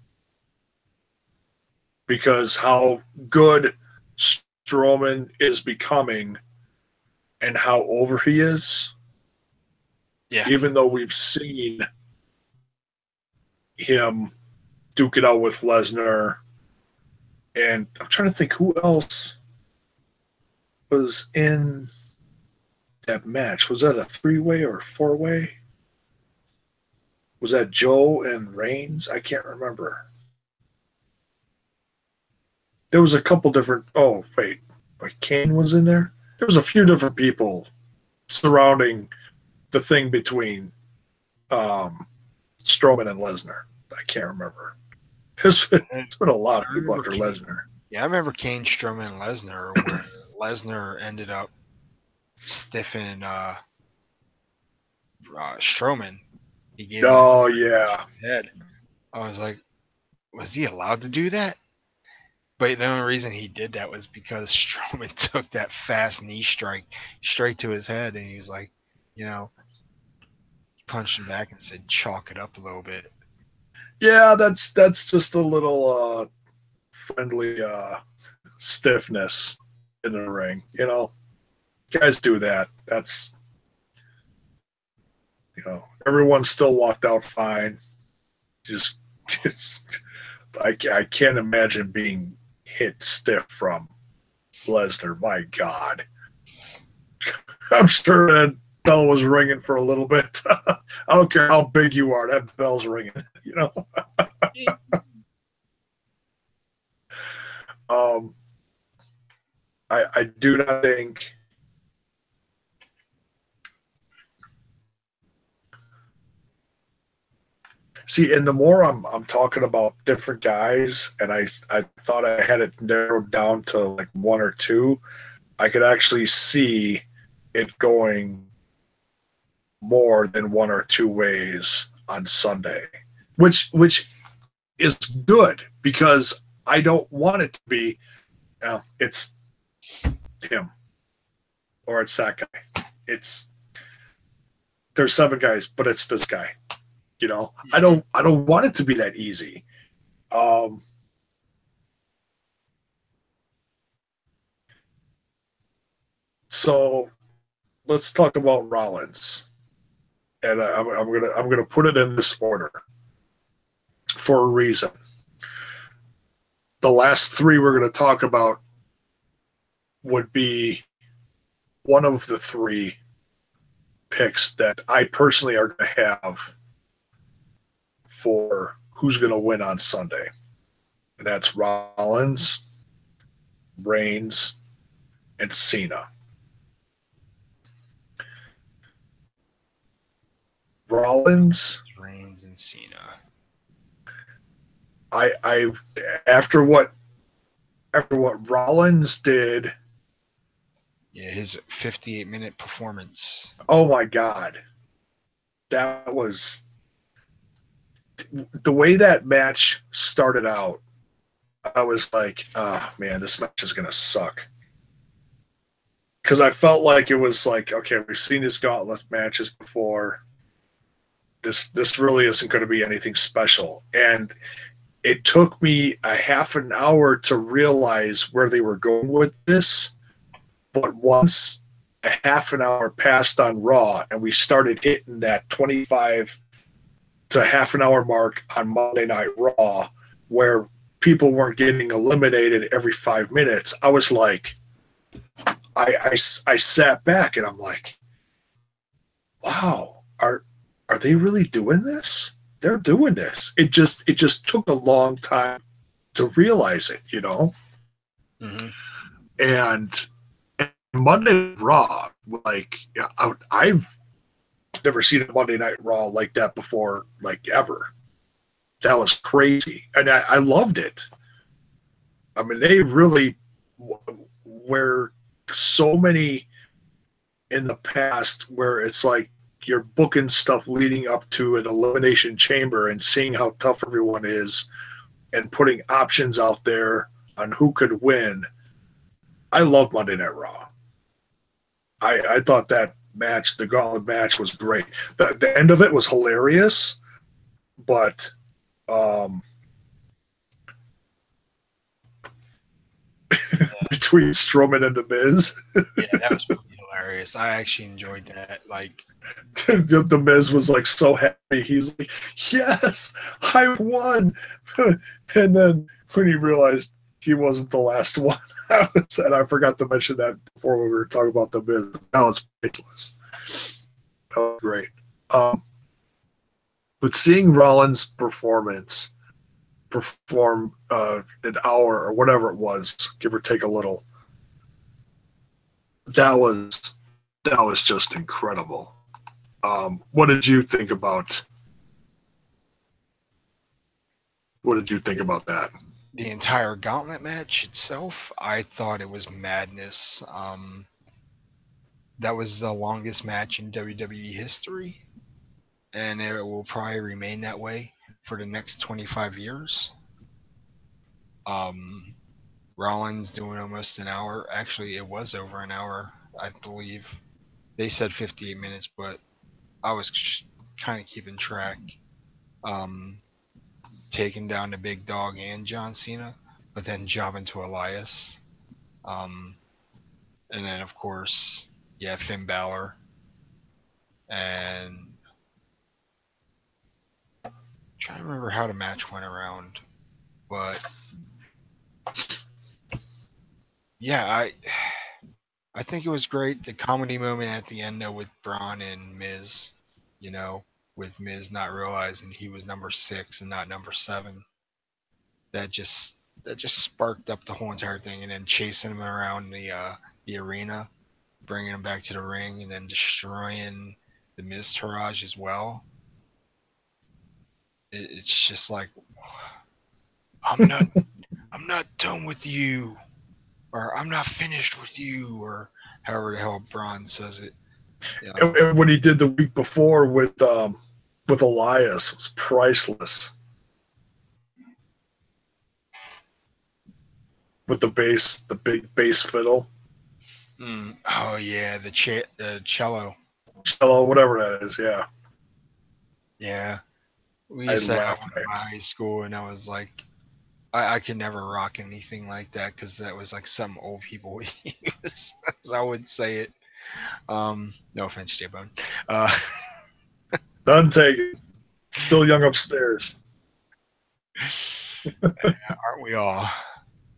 because how good Strowman is becoming and how over he is. Yeah. Even though we've seen him duke it out with Lesnar, and I'm trying to think who else was in that match. Was that a 3-way or a 4-way? Was that Joe and Reigns? I can't remember. There was a couple different. Oh wait, like Kane was in there. There was a few different people surrounding the thing between Strowman and Lesnar. I can't remember. There's been a lot of people after Lesnar. Yeah, I remember Kane, Strowman, and Lesnar, where Lesnar ended up stiffing Strowman. He gave Oh yeah, his head. I was like, was he allowed to do that? But the only reason he did that was because Strowman took that fast knee strike straight to his head, and he was like, you know, punched him back and said, "Chalk it up a little bit." yeah. That's just a little friendly stiffness in the ring. You know, guys do that. That's, you know, everyone still walked out fine. Just I can't imagine being hit stiff from Lesnar. My God. I'm sure that bell was ringing for a little bit. I don't care how big you are, that bell's ringing, you know? I do not think. See, and the more I'm talking about different guys, and I thought I had it narrowed down to like one or two, I could actually see it going more than one or two ways on Sunday, which is good, because I don't want it to be, you know, it's him or it's that guy. There's 7 guys, but it's this guy. You know, I don't want it to be that easy. So let's talk about Rollins, and I'm gonna put it in this order for a reason. The last 3 we're gonna talk about would be one of the 3 picks that I personally are gonna have for who's gonna win on Sunday, and that's Rollins, Reigns, and Cena. Rollins, Reigns, and Cena. I after what Rollins did. Yeah, his 58-minute performance. Oh my God, that was the way that match started out, I was like, oh man, this match is gonna suck. Because I felt like it was like, okay, we've seen these gauntlet matches before. This really isn't going to be anything special. And it took me a half an hour to realize where they were going with this. But once a half an hour passed on Raw and we started hitting that 25 to half an hour mark on Monday Night Raw, where people weren't getting eliminated every 5 minutes, I was like, I sat back and I'm like, wow, are they really doing this? They're doing this. It just took a long time to realize it, you know? Mm-hmm. And Monday Night Raw, like, I've never seen a Monday Night Raw like that before, like, ever. That was crazy. And I loved it. I mean, they really were so many in the past where it's like you're booking stuff leading up to an elimination chamber and seeing how tough everyone is and putting options out there on who could win. I love Monday Night Raw. I thought that match, the gauntlet match, was great. The end of it was hilarious, but between Strowman and The Miz. Yeah, that was pretty hilarious. I actually enjoyed that. Like, The Miz was like so happy. He's like, yes, I won. And then when he realized he wasn't the last one, and I forgot to mention that before we were talking about The Miz. That was priceless. That was great. But seeing Rollins' perform an hour or whatever it was, give or take a little, that was just incredible. What did you think about? What did you think about that? the entire gauntlet match itself, I thought it was madness. That was the longest match in WWE history, and it will probably remain that way for the next 25 years. Um, Rollins doing almost an hour. Actually, it was over an hour, I believe. They said 58 minutes, but I was kind of keeping track. Um, Taking down the big dog and John Cena, but then jobbing to Elias. Um, and then, of course, yeah, Finn Balor. And I'm trying to remember how the match went around. But yeah, I think it was great. The comedy moment at the end, though, with Braun and Miz, you know, with Miz not realizing he was number 6 and not number 7. That just sparked up the whole entire thing, and then chasing him around the arena, bringing him back to the ring, and then destroying the Miz Taraj as well. It's just like, I'm not done with you, or I'm not finished with you, or however the hell Braun says it. And what he did the week before with Elias was priceless. With the big bass fiddle. Oh yeah, the cello. Cello, whatever that is, yeah. Yeah. We used to have one in my high school, and I was like, I could never rock anything like that because that was like some old people would use, as I would say it. No offense, J-Bone. None taken. Still young upstairs. Aren't we all?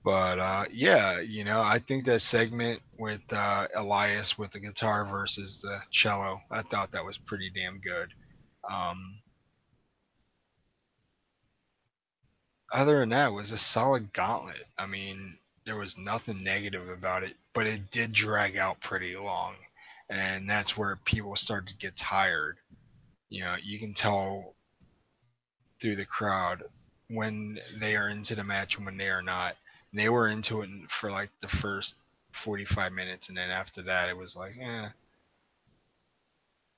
But yeah, I think that segment with Elias with the guitar versus the cello, I thought that was pretty damn good. Other than that, it was a solid gauntlet. I mean, there was nothing negative about it, but it did drag out pretty long. And that's where people started to get tired. You can tell through the crowd when they are into the match and when they are not. And they were into it for like the first 45 minutes, and then after that, it was like, eh.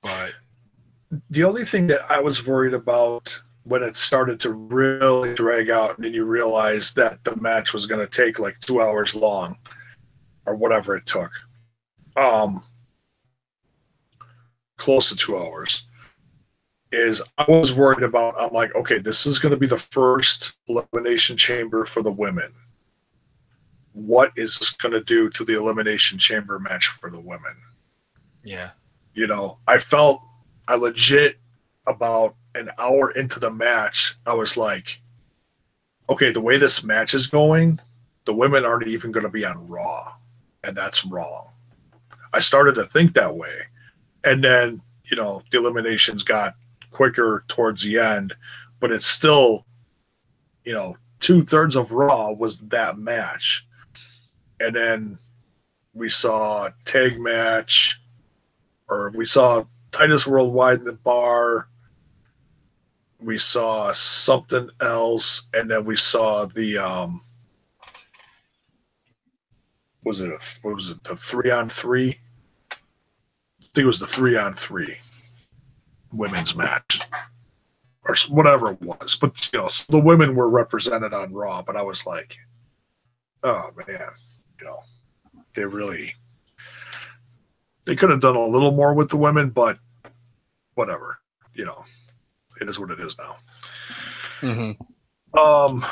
But the only thing that I was worried about when it started to really drag out, and you realize that the match was going to take like 2 hours long or whatever it took. Close to 2 hours. Is I was worried about, I'm like, okay, this is going to be the first Elimination Chamber for the women. What is this going to do to the Elimination Chamber match for the women? Yeah. You know, I legit, about an hour into the match, I was like, okay, the way this match is going, the women aren't even going to be on Raw. And that's wrong. I started to think that way. And then, you know, the eliminations got quicker towards the end, but it's still, you know, 2/3 of Raw was that match. And then we saw a tag match, or we saw Titus Worldwide in the bar. We saw something else, and then we saw the what was it the 3-on-3? I think it was the 3-on-3 women's match or whatever it was. But you know, the women were represented on Raw, but I was like, oh man, you know, they could have done a little more with the women, but whatever, you know, it is what it is now. Mm-hmm.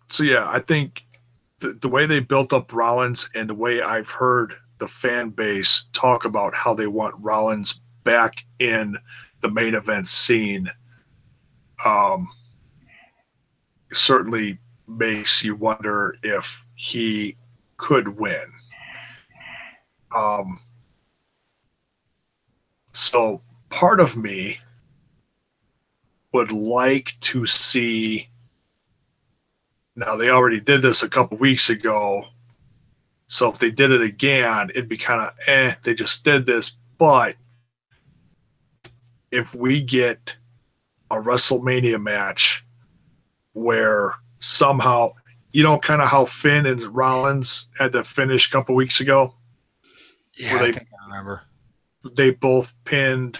So yeah, I think the way they built up Rollins and the way I've heard the fan base talk about how they want Rollins back in the main event scene, certainly makes you wonder if he could win. So part of me would like to see. Now, they already did this a couple weeks ago, so if they did it again, it'd be kind of, they just did this. But if we get a WrestleMania match where somehow, you know, kind of how Finn and Rollins had the finish a couple weeks ago? Yeah, I think I remember. They both pinned.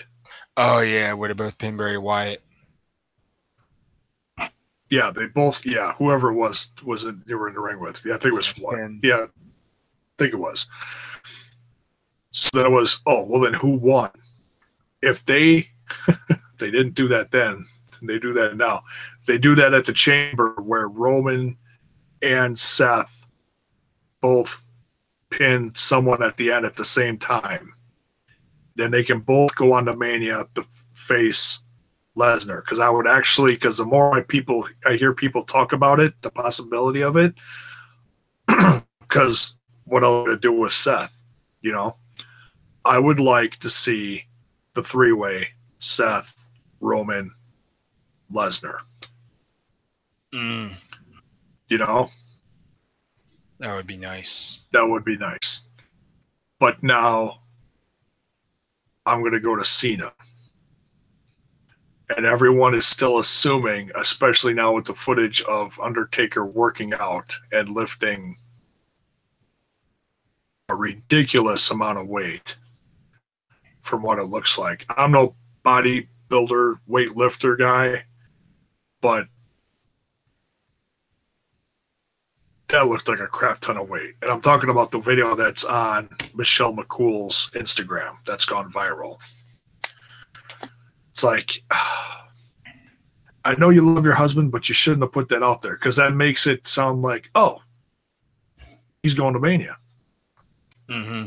Oh, yeah, would have both pinned Bray Wyatt. Yeah, they both. Yeah, whoever it was you were in the ring with. Yeah, I think it was one. Yeah, I think it was. So then it was. Oh well, then who won? If they they didn't do that then, they do that now. If they do that at the Chamber where Roman and Seth both pin someone at the end at the same time, then they can both go on to Mania to face Lesnar. Because I would actually, because the more I hear people talk about it, the possibility of it, because what else to do with Seth, you know, I would like to see the three-way Seth, Roman, Lesnar. You know, that would be nice. That would be nice. But now I'm going to go to Cena. And everyone is still assuming, especially now with the footage of Undertaker working out and lifting a ridiculous amount of weight from what it looks like. I'm no bodybuilder, weightlifter guy, but that looked like a crap ton of weight. And I'm talking about the video that's on Michelle McCool's Instagram that's gone viral. It's like, I know you love your husband, but you shouldn't have put that out there, because that makes it sound like, oh, he's going to Mania. Mm-hmm.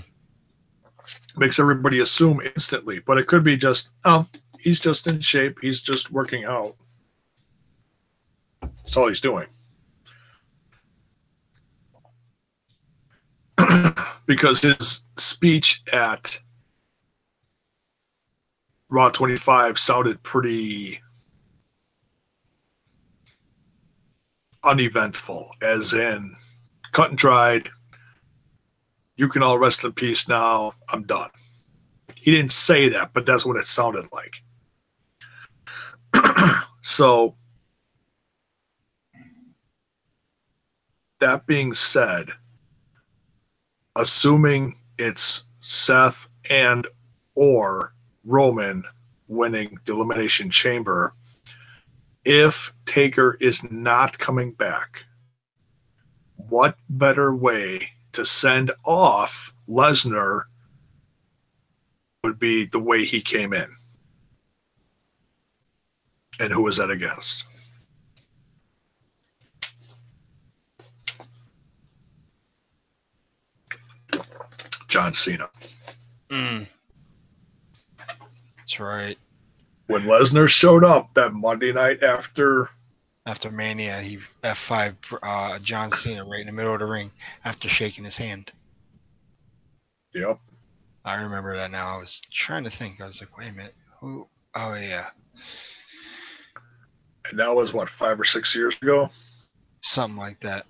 Makes everybody assume instantly, but it could be just, oh, he's just in shape. He's just working out. That's all he's doing. Because his speech at Raw 25 sounded pretty uneventful, as in cut and dried. You can all rest in peace now. I'm done. He didn't say that, but that's what it sounded like. So, that being said, assuming it's Seth, and or Roman winning the Elimination Chamber, if Taker is not coming back, what better way to send off Lesnar would be the way he came in? And who was that against? John Cena. That's right. When Lesnar showed up that Monday night after Mania, he F5 John Cena right in the middle of the ring after shaking his hand. Yep. I remember that now. I was trying to think. I was like, wait a minute. Who? Oh, yeah. And that was, what, 5 or 6 years ago? Something like that.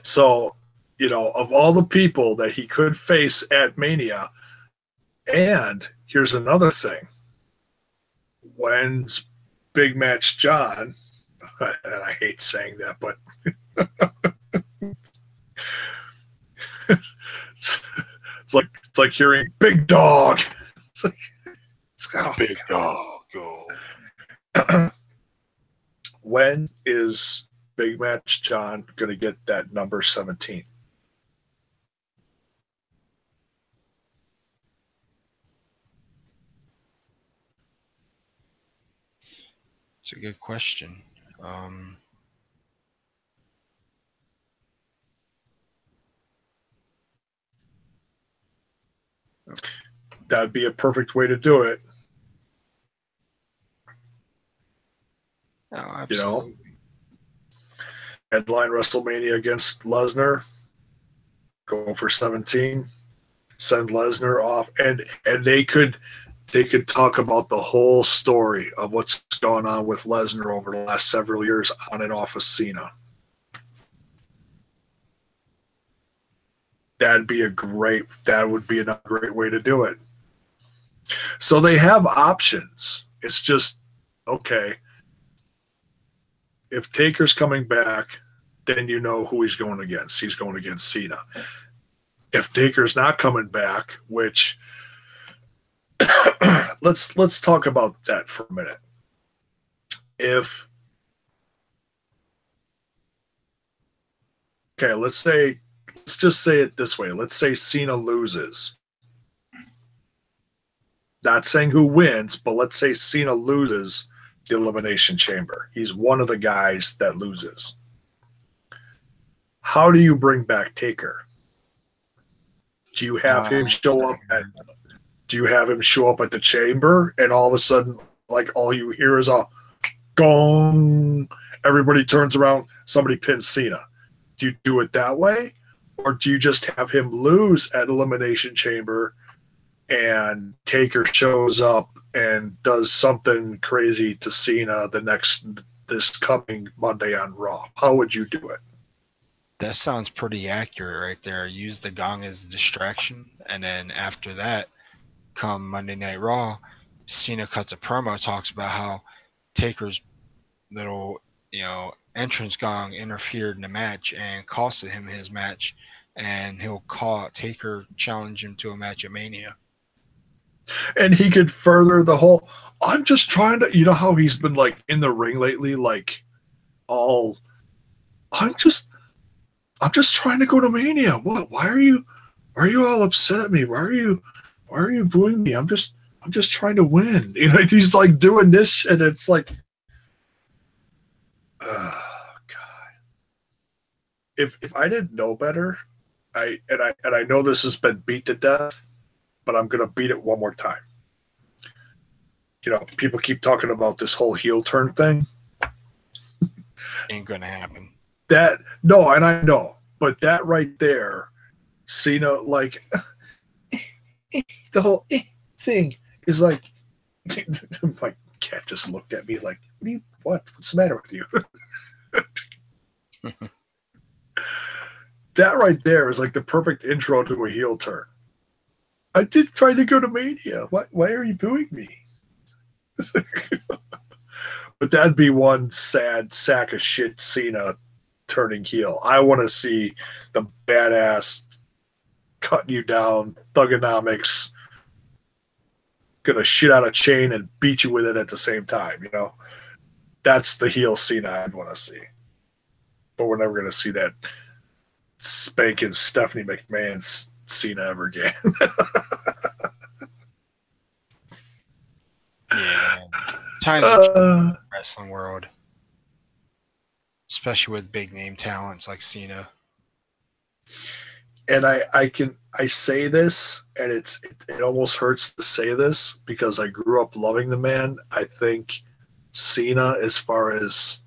So, you know, of all the people that he could face at Mania, and here's another thing. When's Big Match John, and I hate saying that, but it's like hearing Big Dog. It's like, oh, Big Dog. Oh. When is Big Match John going to get that number 17? It's a good question. That'd be a perfect way to do it. Oh, absolutely. You know, headline WrestleMania against Lesnar, go for 17, send Lesnar off, and they could talk about the whole story of what's gone on with Lesnar over the last several years on and off of Cena. That would be a great way to do it. So they have options. It's just, okay, if Taker's coming back, then you know who he's going against. He's going against Cena. If Taker's not coming back, which let's talk about that for a minute. Let's just say it this way. Let's say Cena loses. Not saying who wins, but let's say Cena loses the Elimination Chamber. He's one of the guys that loses. How do you bring back Taker? Do you have him show up at the Chamber, and all of a sudden, like, all you hear is a gong, everybody turns around, somebody pins Cena? Do you do it that way? Or do you just have him lose at Elimination Chamber and Taker shows up and does something crazy to Cena this coming Monday on Raw? How would you do it? That sounds pretty accurate right there. Use the gong as a distraction, and then after that, come Monday Night Raw, Cena cuts a promo, talks about how Taker's little, entrance gong interfered in the match and costed him his match, and he'll call Taker, challenge him to a match at Mania. And he could further the whole, I'm just trying to, you know how he's been like in the ring lately, like I'm just trying to go to Mania. What? Why are you all upset at me? Why are you booing me? I'm just trying to win. You know, he's like doing this, and it's like, oh God. If I didn't know better, I know this has been beat to death, but I'm gonna beat it one more time. You know, people keep talking about this whole heel turn thing. Ain't gonna happen. No, and I know, but that right there, Cena, like, the whole thing is like, my cat just looked at me like, what's the matter with you? That right there is like the perfect intro to a heel turn. I just tried to go to Mania. Why are you booing me? But that'd be one sad sack of shit Cena turning heel. I want to see the badass cutting you down, thugonomics, gonna shit out a chain and beat you with it at the same time. You know, that's the heel Cena I'd want to see. But we're never gonna see that spanking Stephanie McMahon Cena ever again. Yeah, times are changing in the wrestling world, especially with big name talents like Cena. And I say this, and it almost hurts to say this because I grew up loving the man. I think Cena, as far as,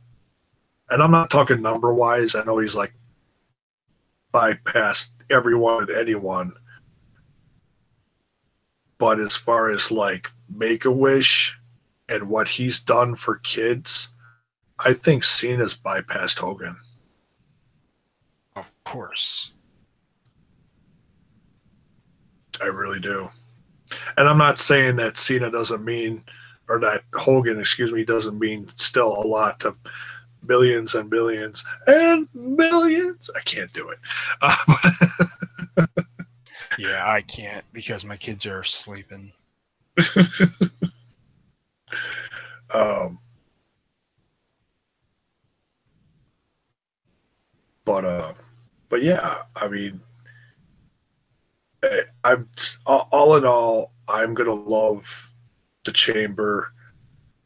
and I'm not talking number wise. I know he's like bypassed everyone and anyone, but as far as like Make a Wish and what he's done for kids, I think Cena's bypassed Hogan. Of course. I really do. And I'm not saying that Cena doesn't mean, or that Hogan, excuse me, doesn't mean still a lot to billions and billions and millions. I can't do it. Yeah, I can't because my kids are sleeping. um, but yeah, I mean, I'm all in all, I'm gonna love the Chamber.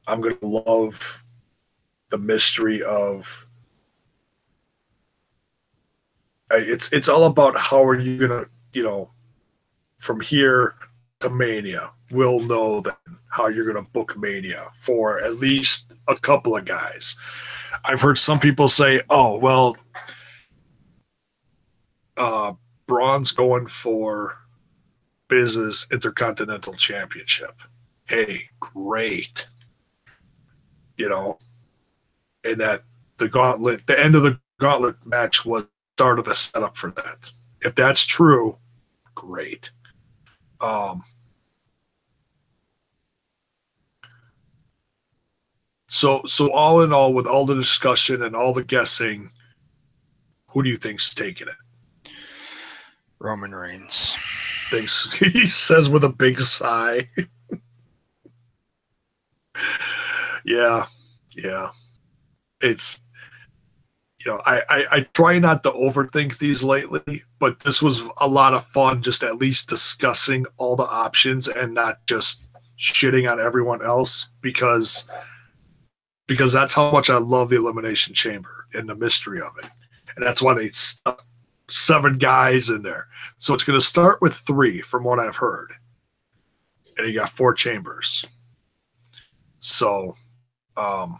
I'm gonna love the mystery of. It's all about how are you gonna, you know, from here to Mania. We'll know then how you're gonna book Mania for at least a couple of guys. I've heard some people say, "Oh, well, Braun's going for Business Intercontinental Championship." Hey, great. You know, and that the gauntlet, the end of the gauntlet match was start of the setup for that. If that's true, great. So all in all, with all the discussion and all the guessing, who do you think's taking it? Roman Reigns. Thinks he says with a big sigh. Yeah. It's, you know, I try not to overthink these lately, but this was a lot of fun just at least discussing all the options and not just shitting on everyone else because that's how much I love the Elimination Chamber and the mystery of it. And that's why they stuck 7 guys in there. So it's going to start with 3 from what I've heard. And you got 4 chambers. So, and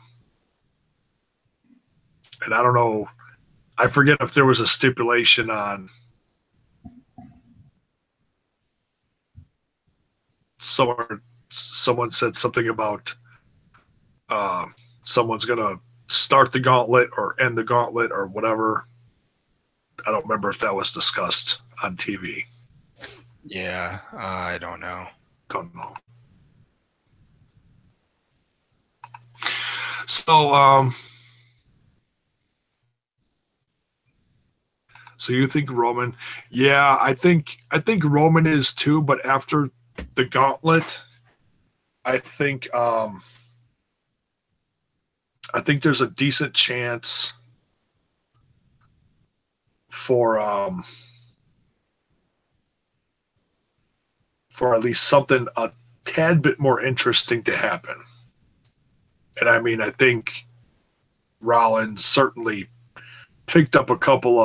I don't know, I forget if there was a stipulation on someone said something about someone's going to start the gauntlet or end the gauntlet or whatever. I don't remember if that was discussed on TV. Yeah, I don't know. Don't know. So, so you think Roman? Yeah, I think Roman is too. But after the gauntlet, I think there's a decent chance for at least something a tad bit more interesting to happen. And I mean, I think Rollins certainly picked up a couple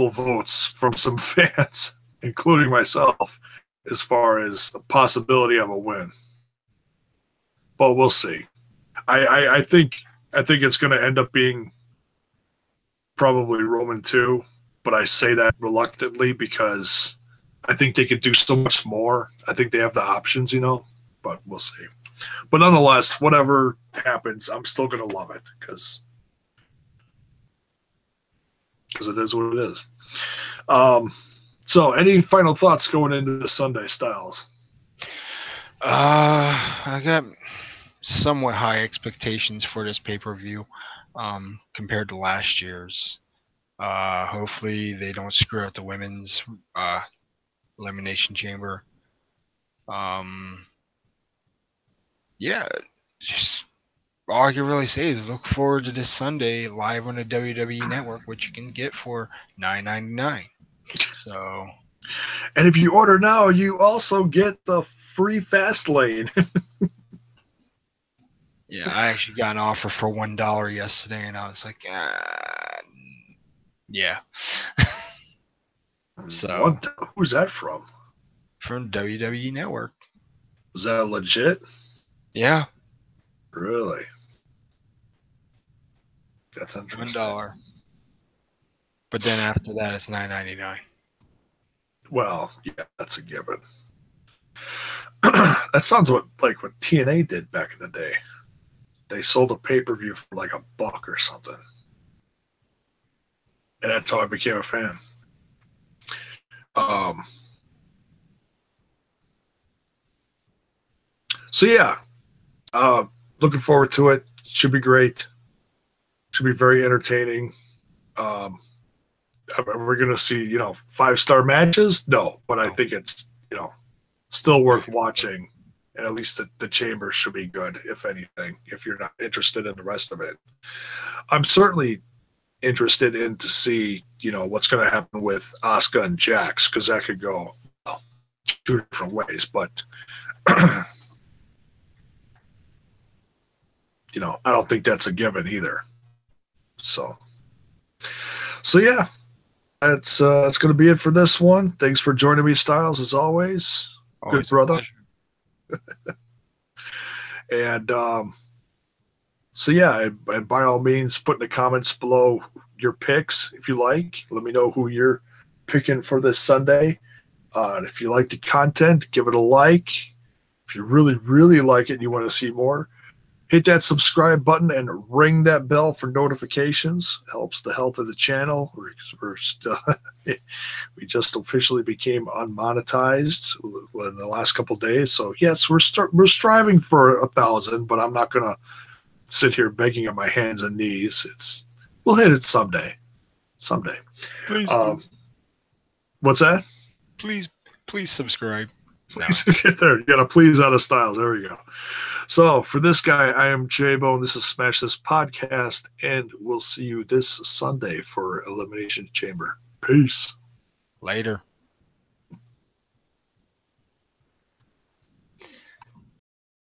votes from some fans, including myself, as far as the possibility of a win. But we'll see. I think it's going to end up being probably Roman too, but I say that reluctantly because I think they could do so much more. I think they have the options, you know, but we'll see. But nonetheless, whatever happens, I'm still going to love it because it is what it is. So any final thoughts going into the Sunday, Styles? I got somewhat high expectations for this pay-per-view compared to last year's. Hopefully they don't screw up the women's Elimination Chamber. Yeah, just all I can really say is look forward to this Sunday live on the WWE Network, which you can get for $9.99. So, and if you order now, you also get the free fast lane. yeah, I actually got an offer for $1 yesterday, and I was like, yeah. So, who's that from? From WWE Network. Was that legit? Yeah. Really? That's interesting. $1. But then after that, it's $9.99. Well, yeah, that's a given. That sounds like what TNA did back in the day. They sold a pay-per-view for like $1 or something. And that's how I became a fan. So yeah, looking forward to it. Should be great. Should be very entertaining. We're going to see, 5-star matches? No, but I think it's, still worth watching. And at least the chamber should be good, if anything, if you're not interested in the rest of it. I'm certainly interested in to see, what's going to happen with Asuka and Jax, because that could go two different ways. But, I don't think that's a given either. So yeah, that's going to be it for this one. Thanks for joining me, Stylez, as always. Good brother. And so yeah, and by all means, put in the comments below your picks if you like. Let me know who you're picking for this Sunday. If you like the content, give it a like. If you really, really like it and you want to see more, hit that subscribe button and ring that bell for notifications. It helps the health of the channel. We're still, we just officially became unmonetized in the last couple of days. So yes, we're striving for 1,000, but I'm not gonna sit here begging on my hands and knees. We'll hit it someday. Someday. Please. What's that? Please subscribe. Please get there. You got to please out of Stylez. There we go. So for this guy, I am J-Bone. This is Smash This Podcast, and we'll see you this Sunday for Elimination Chamber. Peace. Later.